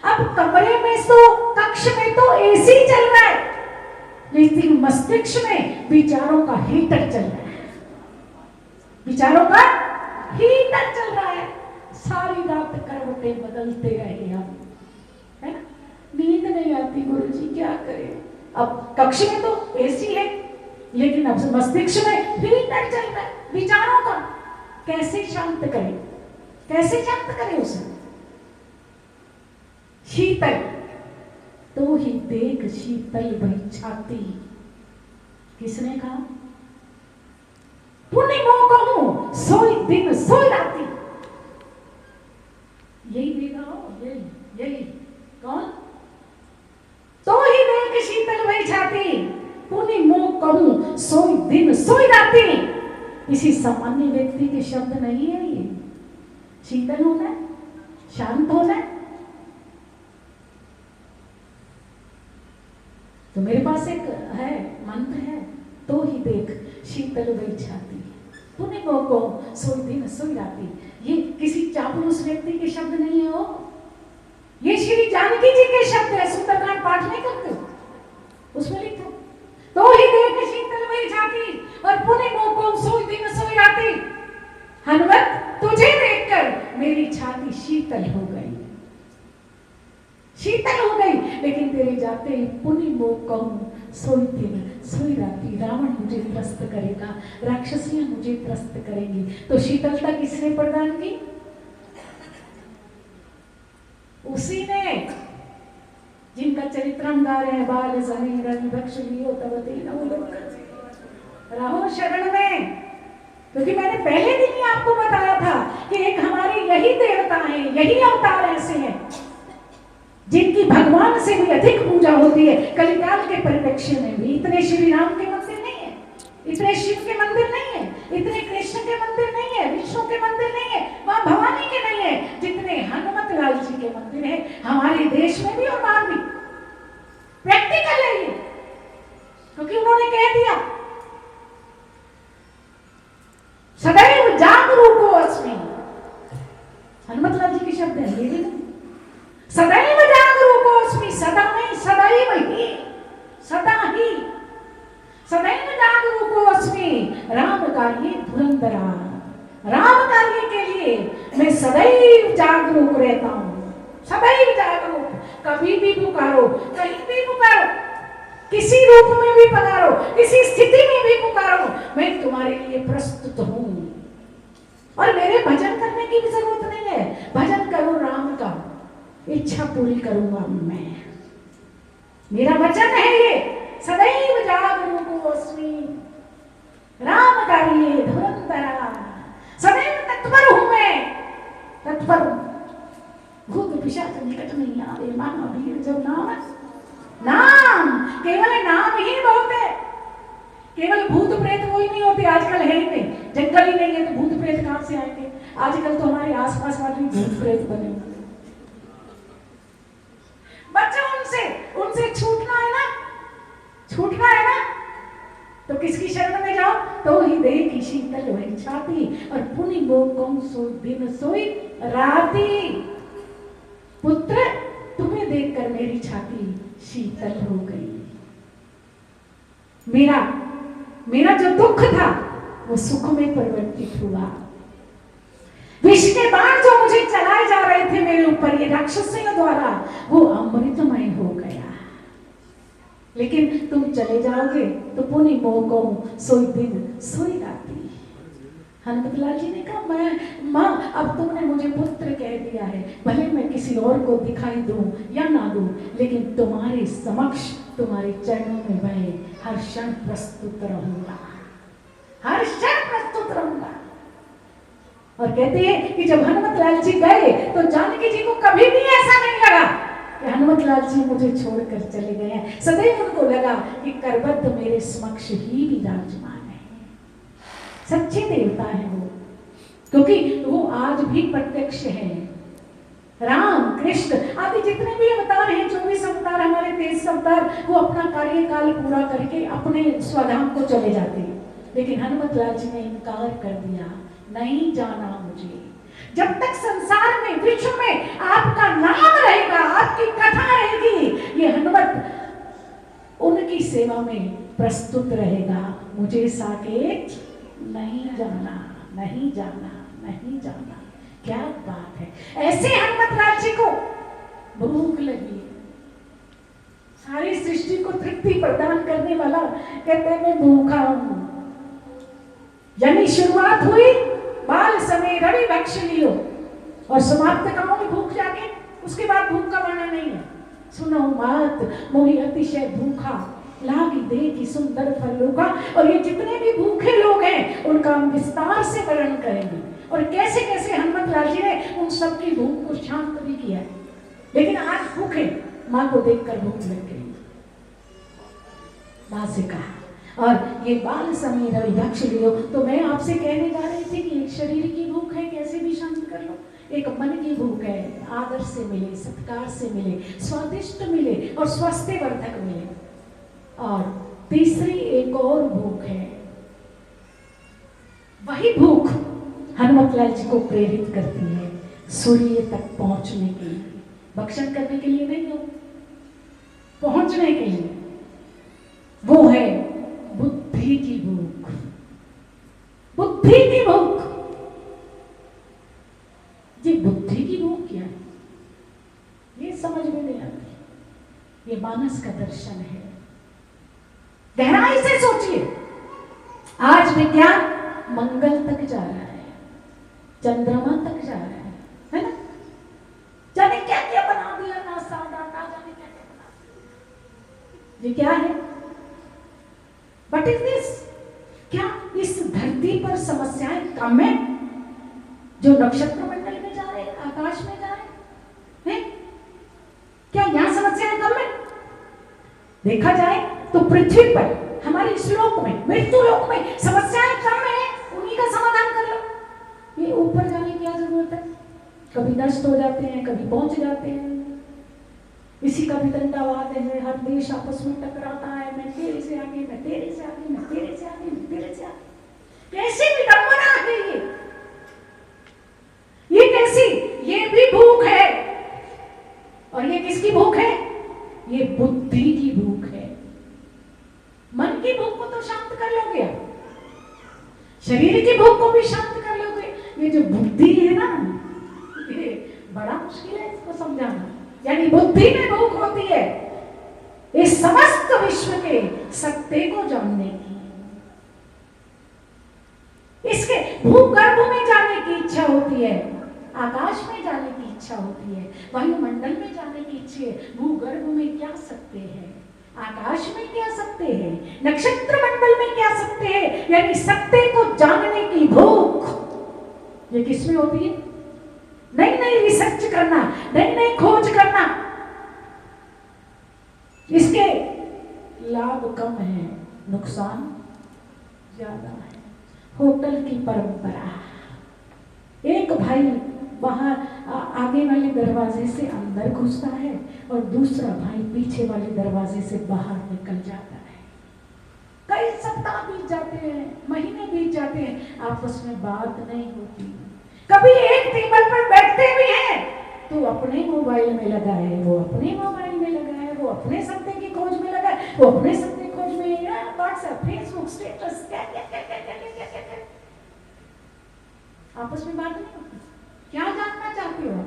अब कमरे में सो, कक्ष में तो एसी चल रहा है, लेकिन मस्तिष्क में विचारों का हीटर चल रहा है, विचारों का हीटर चल रहा है। सारी रात करवटें बदलते रहे हम, है ना, नींद नहीं आती। गुरुजी क्या करें। अब कक्ष में तो एसी है, लेकिन अब मस्तिष्क में हीटर चल रहा है विचारों का। कैसे शांत करें, कैसे शांत करें उसे। शीतल तो ही देख शीतल भई छाती। किसने कहा? पूर्णिमा कहूं सोई दिन सोई राती। यही देगा हो, यही कौन? तो ही देख शीतल भई छाती, पूर्णिमा कहूं सोई दिन सोई राती। किसी सामान्य व्यक्ति के शब्द नहीं है ये। शीतल होना है, शांत होना है। तो मेरे पास एक है मंत्र है, तो ही देख शीतल भई छाती, तूने को सोई दिन सोई राती। ये किसी चापलूस व्यक्ति के शब्द नहीं है हो, ये श्री जानकी जी के शब्द है। सुंदरकांड पाठ नहीं करते, उसमें लिखो तो ही देख शीतल भई छाती और पुण्य को सोई दिन सोई राती। हनुमत तुझे देखकर मेरी छाती शीतल हो गई, शीतल हो गई। लेकिन तेरे जाते ही पुण्य मोह कहूं सोई दिन सोई राती। रावण मुझे त्रस्त करेगा, राक्षसियां मुझे त्रस्त करेंगी। तो शीतलता किसने प्रदान की? उसी ने जिनका चरित्र हम गा रहे हैं। बाल जनी रंग रक्ष लियो तब तीन रहो शरण में। क्योंकि मैंने पहले दिन ही आपको बताया था कि एक हमारे यही देवता हैं, यही अवतार ऐसे हैं जिनकी भगवान से भी अधिक पूजा होती है। कलिकाल के परिप्रेक्ष्य में भी इतने श्री राम के मंदिर नहीं है, इतने शिव के मंदिर नहीं है, इतने कृष्ण के मंदिर नहीं है, विष्णु के मंदिर नहीं है, मां भवानी के नहीं है, जितने हनुमत लाल जी के मंदिर है हमारे देश में भी और बाहर भी। प्रैक्टिकल है ये, क्योंकि उन्होंने कह दिया सदैव जागरूको अस्मि। हनुमत लाल जी के शब्द है ये भी। सदैव जागरूको अस्मि, सदा नहीं सदैव ही, सदा ही सदैव जागरूको अस्मि। राम का ये धुरंधरा राम कार्य के लिए मैं सदैव जागरूक रहता हूँ, सदैव जागरूक। कभी भी पुकारो, कहीं भी पुकारो, किसी रूप में भी पुकारो, किसी स्थिति में भी पुकारो, मैं तुम्हारे लिए प्रस्तुत हूँ। और मेरे भजन करने की भी जरूरत नहीं है, भजन करो राम का, इच्छा पूरी करूंगा मैं। मेरा वचन है ये, सदैव जागरूक अस्मि राम कार्ये धुरंधरा, सदैव तत्पर हूं मैं, तत्पर हूं। भूत पिशाच निकट नहीं आवे, महावीर जब नाम, नाम केवल नाम ही बहुत है। केवल भूत प्रेत कोई नहीं होते, आजकल है ही नहीं, जंगल ही नहीं है तो भूत प्रेत कहां से आएंगे। आजकल तो हमारे आसपास वाले भूत प्रेत बने हुए। बच्चों उनसे उनसे छूटना है ना, छूटना है ना, तो किसकी शरण में जाओ, तो हृदय की शीतल वही छाती, और पुनि मोह सो दिन सोई राती। पुत्र तुम्हें देखकर मेरी छाती शीतल हो गई। मेरा जो दुख था वो सुख में परिवर्तित हुआ। विष के बाण जो मुझे चलाए जा रहे थे मेरे ऊपर, ये राक्षसियों द्वारा, वो अमृतमय हो गया। लेकिन तुम चले जाओगे तो पुनि मोह को सोई दिन सोई राती। हनुमतलाल जी ने कहा, मैं माँ, अब तुमने मुझे पुत्र कह दिया है, भले मैं किसी और को दिखाई दूं या ना दूं, लेकिन तुम्हारे समक्ष, तुम्हारे चरणों में मैं हर क्षण प्रस्तुत रहूंगा, हर क्षण प्रस्तुत रहूंगा। और कहते हैं कि जब हनुमतलाल जी गए तो जानकी जी को कभी भी ऐसा नहीं लगा कि हनुमतलाल जी मुझे छोड़कर चले गए हैं। सदैव उनको लगा कि करबद्ध मेरे समक्ष ही विराजमान है, सच्चे देवता है वो, क्योंकि वो आज भी प्रत्यक्ष है। राम कृष्ण आदि जितने भी अवतार हैं, 24 अवतार, हमारे 23 अवतार, वो अपना कार्यकाल पूरा करके अपने स्वधाम को चले जाते हैं। लेकिन हनुमतलाल जी ने इनकार कर दिया, नहीं जाना मुझे। जब तक संसार में, विश्व में आपका नाम रहेगा, आपकी कथा रहेगी, ये हनुमत उनकी सेवा में प्रस्तुत रहेगा। मुझे साकेत नहीं जाना, नहीं जाना, नहीं जाना। क्या बात है। ऐसे हनुमतलाल जी को भूख लगी, सारी सृष्टि को तृप्ति प्रदान करने वाला कहते हैं मैं भूखा हूं। यानी शुरुआत हुई बाल समय रवि भक्ष लियो, और समाप्त कहोगे भूख जाके, उसके बाद भूख का वर्णन नहीं है। सुनो मात मोहि अतिशय भूखा, लागी देखी सुंदर फलों का। और ये जितने भी भूखे लोग हैं उनका हम विस्तार से वर्णन करेंगे, और कैसे कैसे हनुमतलाल जी ने उन सबकी भूख को शांत भी किया। लेकिन आज भूखे, माँ को देखकर भूख लग गई, माँ से कहा। और ये बाल समय रवि भक्ष लियो, तो मैं आपसे कहने जा रही थी कि एक शरीर की भूख है, कैसे भी शांत कर लो। एक मन की भूख है, आदर से मिले, सत्कार से मिले, स्वादिष्ट मिले और स्वास्थ्य वर्धक मिले। और तीसरी एक और भूख है, वही भूख हनुमतलाल जी को प्रेरित करती है सूर्य तक पहुंचने के लिए, भक्षण करने के लिए नहीं हो, पहुंचने के लिए। वो है बुद्धि की भूख, बुद्धि की भूख। ये बुद्धि की भूख क्या है, ये समझ में नहीं आती। ये मानस का दर्शन है। गहराई से सोचिए, आज विज्ञान मंगल तक जा रहा है, चंद्रमा तक जा रहा है ना? जाने क्या क्या बना दिया नासा, डाटा, जाने क्या क्या बना दिया। ये क्या है? What is this? क्या इस धरती पर समस्याएं कम है? जो नक्षत्र मंडल में जा रहे हैं, आकाश में जा रहे हैं, क्या यहाँ समस्याएं कम है? देखा जाए तो पृथ्वी पर, हमारे इस लोक में, मृत्यु लोक में समस्याएं कम है, उन्हीं का समाधान कर लो। ये ऊपर जाने की क्या जरूरत है? कभी नष्ट हो जाते हैं, कभी पहुंच जाते हैं। इसी का भी दंडावाद है, हर देश आपस में टकराता है, मैं तेरे से आगे, मैं तेरे से आगे, मैं तेरे से आगे, मैं तेरे से आगे। कैसी विडंबना है ये कैसी? ये भी भूख है। और ये किसकी भूख है? ये बुद्धि की भूख है। मन की भूख को तो शांत कर लोगे, शरीर की भूख को भी शांत कर लोगे, ये जो बुद्धि है ना, ये बड़ा मुश्किल है इसको समझाना। यानी बुद्धि में भूख होती है इस समस्त विश्व के सत्य को जानने की, इसके भूगर्भ में जाने की इच्छा होती है, आकाश में जाने की इच्छा होती है, वायुमंडल में जाने की इच्छा है। भूगर्भ में क्या सत्य है, आकाश में क्या सत्य है, नक्षत्र मंडल में क्या सत्य है, यानी सत्य को जानने की भूख ये किसमें होती है? नई नई रिसर्च करना, नई नई खोज करना। इसके लाभ कम है, नुकसान ज्यादा है। होटल की परंपरा, एक भाई वहां आगे वाले दरवाजे से अंदर घुसता है और दूसरा भाई पीछे वाले दरवाजे से बाहर निकल जाता है। कई सप्ताह बीत जाते हैं, महीने बीत जाते हैं, आपस में बात नहीं होती। कभी एक टेबल पर बैठते भी हैं तो अपने मोबाइल में लगा है, वो अपने मोबाइल में लगा है, वो अपने सत्य की खोज में लगा है, वो अपने सत्य खोज में, व्हाट्सएप, फेसबुक, स्टेटस, क्या आपस में बात नहीं होती। क्या जानना चाहते हो,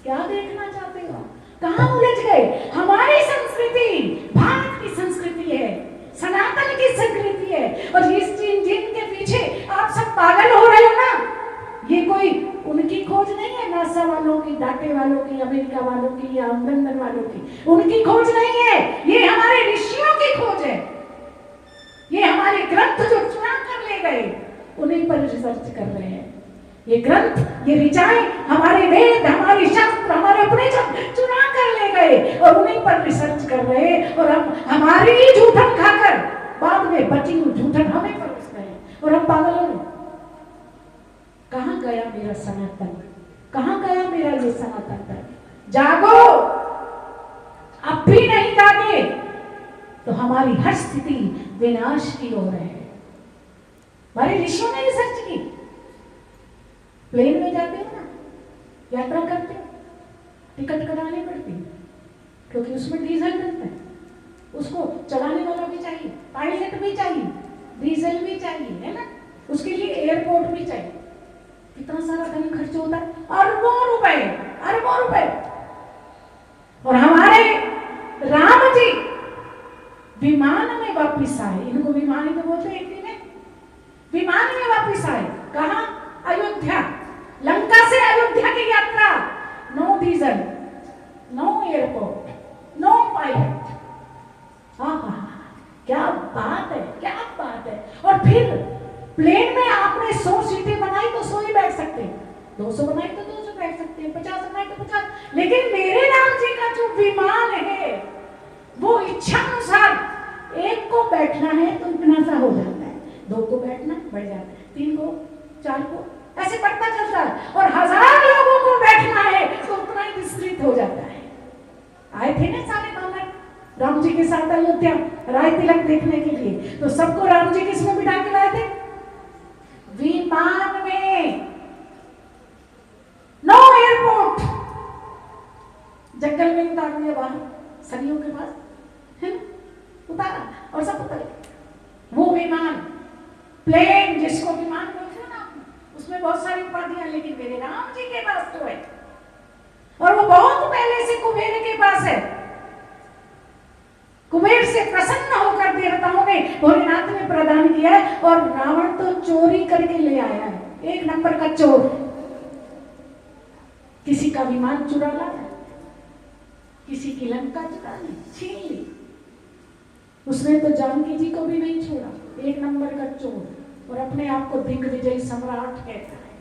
क्या देखना चाहते हो, कहां उलझ गए? हमारी संस्कृति भारत की संस्कृति है, सनातन की संस्कृति है, और इस जिनके पीछे आप सब पागल हो रहे हो ना, ये कोई उनकी खोज नहीं है, नासा वालों की, डाटे वालों की, अमेरिका वालों की या लंदन वालों की, उनकी खोज नहीं है। ये हमारे ऋषियों की खोज है। ये हमारे ग्रंथ जो चुरा कर ले गए उन्हीं पर रिसर्च कर रहे हैं। ये ग्रंथ, ये ऋचाएं, हमारे वेद, हमारे शास्त्र, हमारे उपनिषद चुरा कर ले गए और उन्हीं पर रिसर्च कर रहे हैं, और हम हमारी ही जूठन खाकर बाद में बची हुई जूठन हमें परोस रहे हैं और हम पागल हो रहे। कहां गया मेरा सनातन, कहां गया मेरा ये सनातन धर्म? जागो, अब भी नहीं जागे तो हमारी हर स्थिति विनाश की ओर है। हमारे ऋषियों ने रिसर्च की। प्लेन में जाते हो ना, यात्रा करते हो, टिकट करानी पड़ती है क्योंकि उसमें डीजल डलता है, उसको चलाने वाला भी चाहिए, पायलट भी चाहिए, डीजल भी चाहिए, है ना, उसके लिए एयरपोर्ट भी चाहिए। कितना सारा धन खर्च होता है, अरबों रुपए, अरबों रुपए। और हमारे राम जी विमान में वापिस आए, इनको विमान ही तो बोलते हैं हिंदी में, विमान में वापिस आए। कहां? अयोध्या, लंका से अयोध्या की यात्रा, no diesel, no airport, no pilot. क्या बात है, क्या बात है। और फिर प्लेन में आपने 100 सीटें बनाई तो 100 ही बैठ सकते हैं, 200 बनाई तो 200 बैठ सकते हैं, 50 बनाई तो 50। लेकिन मेरे राम जी का जो विमान है वो इच्छा अनुसार एक को बैठना है तो इतना सा हो जाता है, 2 को बैठना बढ़ जाता है, 3 को, 4 को, ऐसे बढ़ता चलता है, और 1000 लोगों को बैठना है तो उतना ही विस्तृत हो जाता है। आए थे ना सारे बालक राम जी के साथ अयोध्या राय तिलक देखने के लिए, तो सबको राम जी किसमें बिठा के लाए थे? विमान में, नो एयरपोर्ट, जंगल में उतार दिया बाहर सरियों के पास, है ना, उतारा और सब उतर गए। वो विमान, प्लेन जिसको विमान बोलते हैं ना, उसमें बहुत सारी उपाधियां, लेकिन मेरे राम जी के पास तो है, और वो बहुत पहले से कुबेर के पास है। कुबेर से प्रसन्न होकर देवताओं ने, भोलेनाथ ने प्रदान किया है, और रावण तो चोरी करके ले आया है, 1 नंबर का चोर। किसी का विमान चुरा लाया, किसी की लंका चुरा ली, छीन ली। उसने तो जानकी जी को भी नहीं छोड़ा, 1 नंबर का चोर, और अपने आप को दिग्विजय सम्राट कहता है।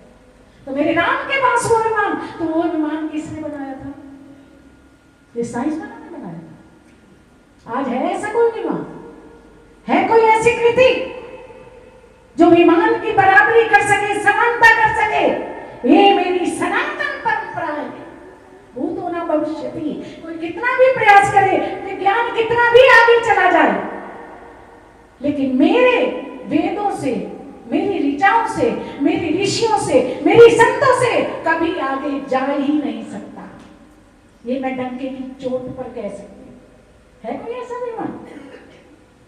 तो मेरे राम के पास वो विमान, तो वो विमान किसने बनाया था? ये साइंसदानों ने बनाया था। आज है ऐसा कोई विमान? है कोई ऐसी कृति जो विमान की बराबरी कर सके, समानता कर सके? ये मेरी सनातन परंपरा है, भूत होना भविष्यति। कोई कितना भी प्रयास करे, विज्ञान कितना भी आगे चला जाए, लेकिन मेरे वेदों से, मेरी ऋचाओं से, मेरी ऋषियों से, मेरी संतों से कभी आगे जा ही नहीं सकता। ये मैं डंके की चोट पर कह सकती हूँ। है कोई ऐसा विमान?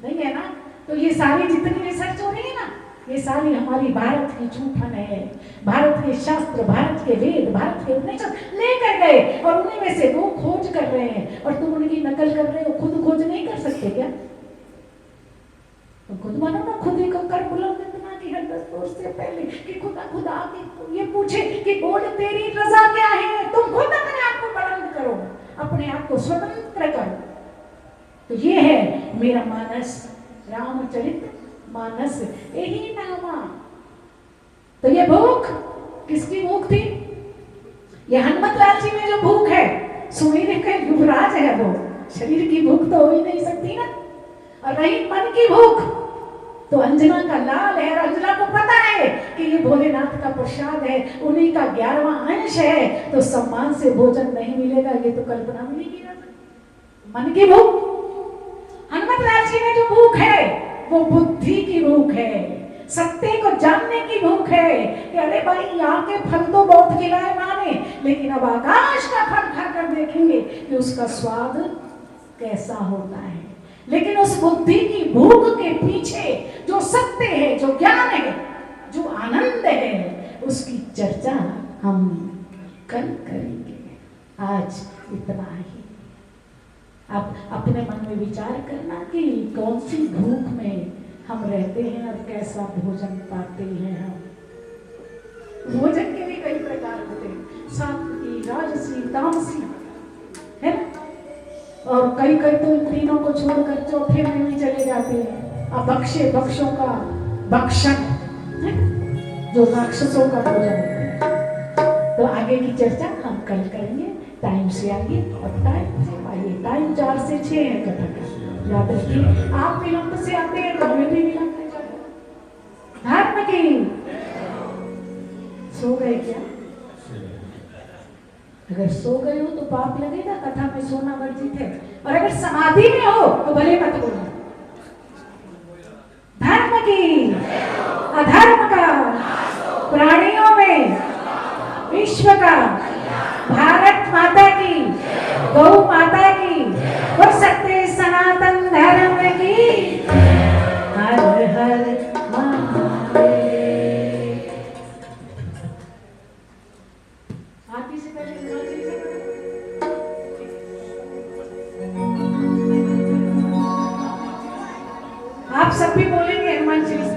नहीं है ना। तो ये सारी जितनी रिसर्च हो रही है ना, ये शक्तिशाली हमारी भारत की चूफन है। भारत के शास्त्र, भारत के वेद, भारत के उपनिषद लेकर गए और उन्हीं में से वो खोज कर रहे हैं और तुम उनकी नकल कर रहे हो। खुद खोज नहीं कर सकते क्या? तो खुद मानो ना, खुद ही को कर बुलंद इतना कि हर दस्तूर से पहले कि खुदा खुदा आके ये पूछे कि बोल तेरी रजा क्या है। तुम खुद अपने आप को बुलंद करो, अपने आप को स्वतंत्र करो। तो ये है मेरा मानस, रामचरित मानस, यही नामा। तो ये भूख किसकी भूख थी? ये हनुमत लाल जी में जो भूख है, सुमेर का युवराज है, वो शरीर की भूख तो हो ही नहीं सकती ना। और रही मन की भूख, तो अंजना का लाल है और अंजना को पता है कि ये भोलेनाथ का प्रसाद है, उन्हीं का 11वां अंश है, तो सम्मान से भोजन नहीं मिलेगा, ये तो कल्पना में नहीं की जा सकती। मन की भूख। हनुमत लाल जी में जो भूख है वो बुद्धि की भूख है, सत्य को जानने की भूख है कि अरे भाई यहाँ के फल तो बहुत खिलाए माने, लेकिन अब आकाश का फल खाकर देखेंगे कि उसका स्वाद कैसा होता है। लेकिन उस बुद्धि की भूख के पीछे जो सत्य है, जो ज्ञान है, जो आनंद है, उसकी चर्चा हम कल करेंगे। आज इतना ही। आप अपने मन में विचार करना कि कौन सी भूख में हम रहते हैं और कैसा भोजन पाते हैं। हम भोजन के भी कई प्रकार होते हैं, सात्विक, राजसी, तामसी, है ना? और कई कई तो इन तीनों को छोड़कर चौथे में भी चले जाते हैं। अब बख्शे बख्शों का भक्षण, जो राक्षसों का भोजन है। तो आगे की चर्चा हम कल करेंगे। टाइम से आइए और टाइम से आइए। टाइम 4 से 6 है कथा का, याद रखिए। आप विलंब से आते हैं तो हमें भी विलंब है। धर्म की सो गए क्या? अगर सो गए हो तो पाप लगेगा, कथा में सोना वर्जित है। और अगर समाधि में हो तो भले मत बोलो। धर्म की, अधर्म का, प्राणियों में, विश्व का, भारत माता की, गौ माता की, और सत्य सनातन धर्म की। हर हर महादेव। आरती से पहले आप सब भी बोलेंगे हनुमान चालीसा।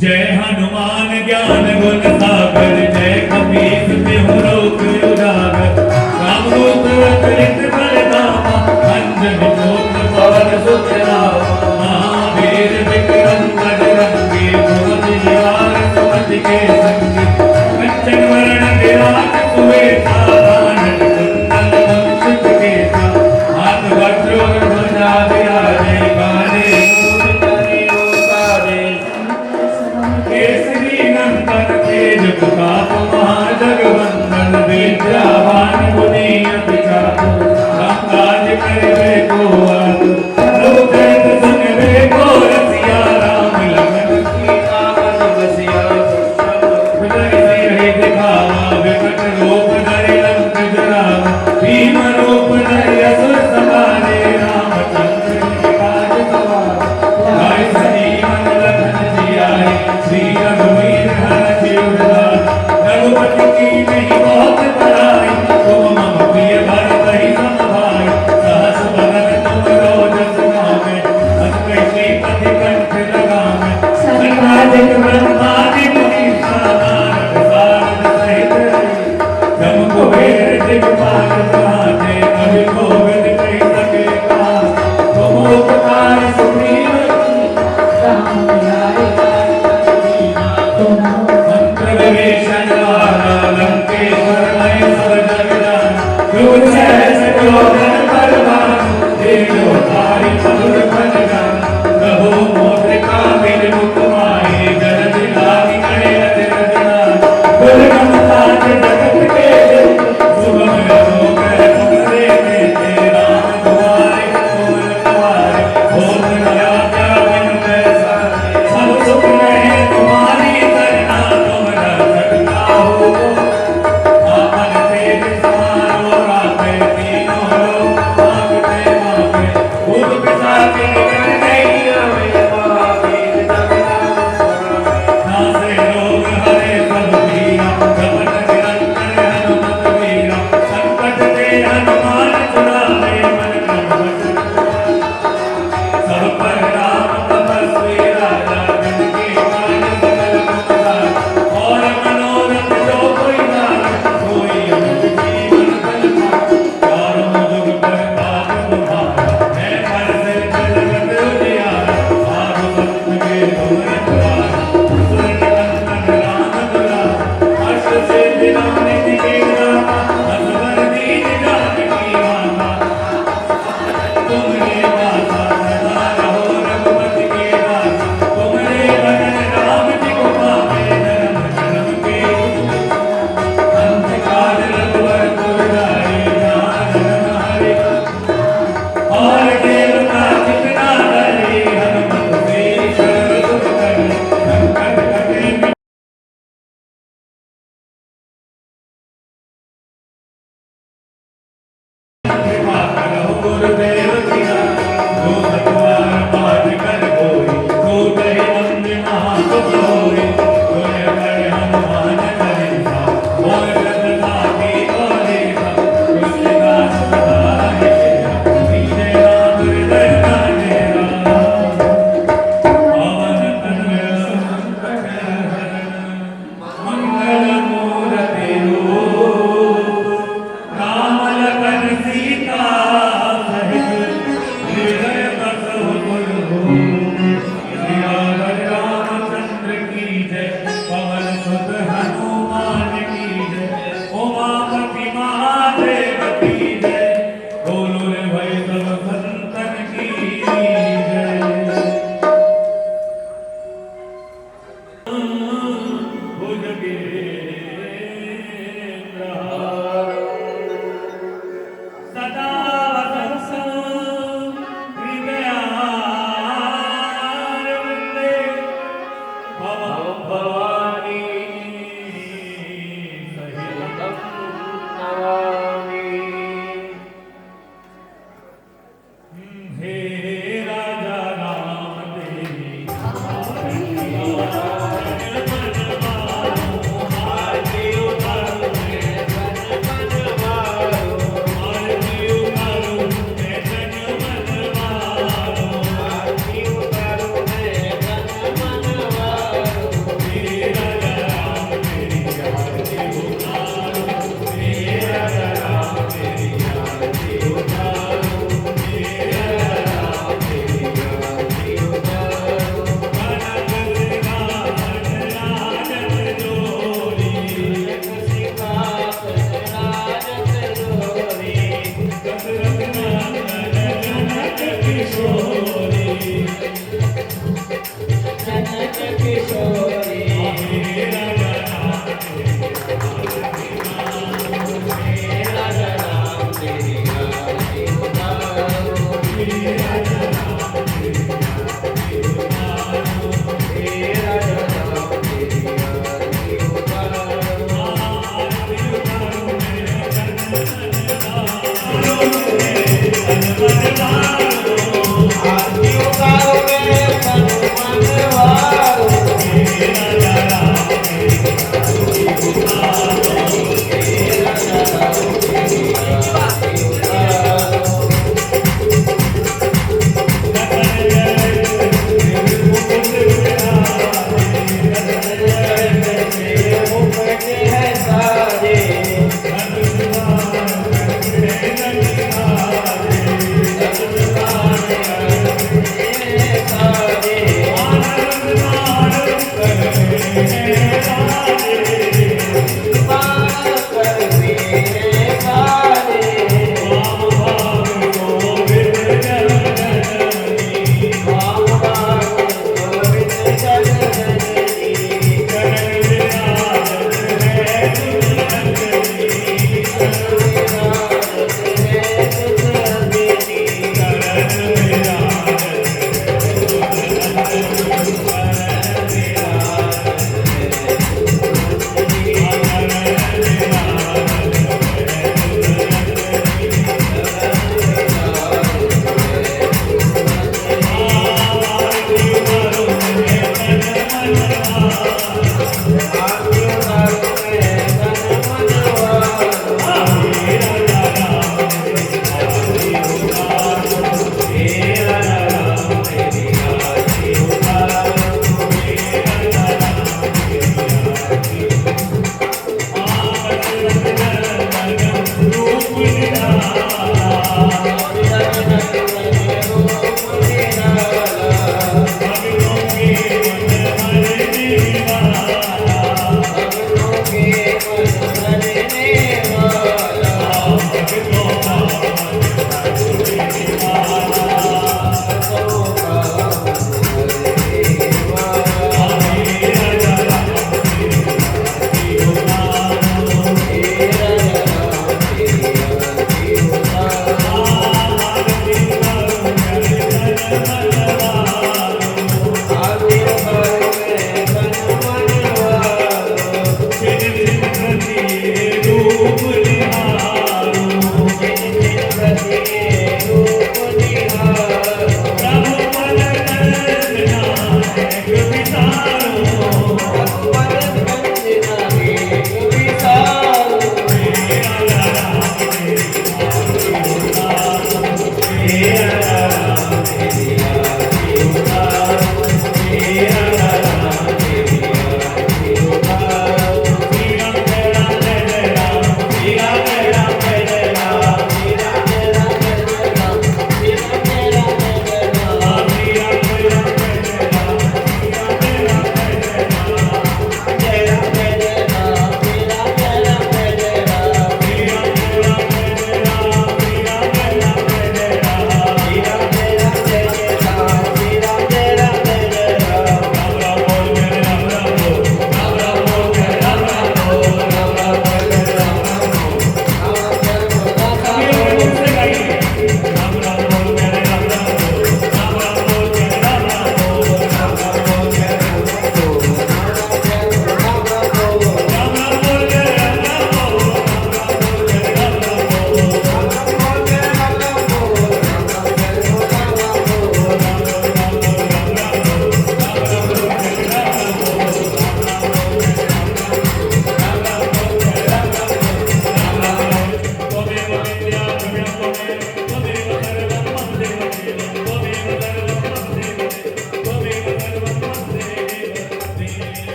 जय हनुमान ज्ञान गुण सागर, जय कपीस तिहु लोक उजागर। राम दूत अतुलित बल धामा, अंजनी पुत्र पवन सुत नामा। नासे रोग हरे सब पीरा, जपत निरंतर हनुमत वीरा, संकट ते हनुमान छुड़ावे, मन क्रम वचन सब पर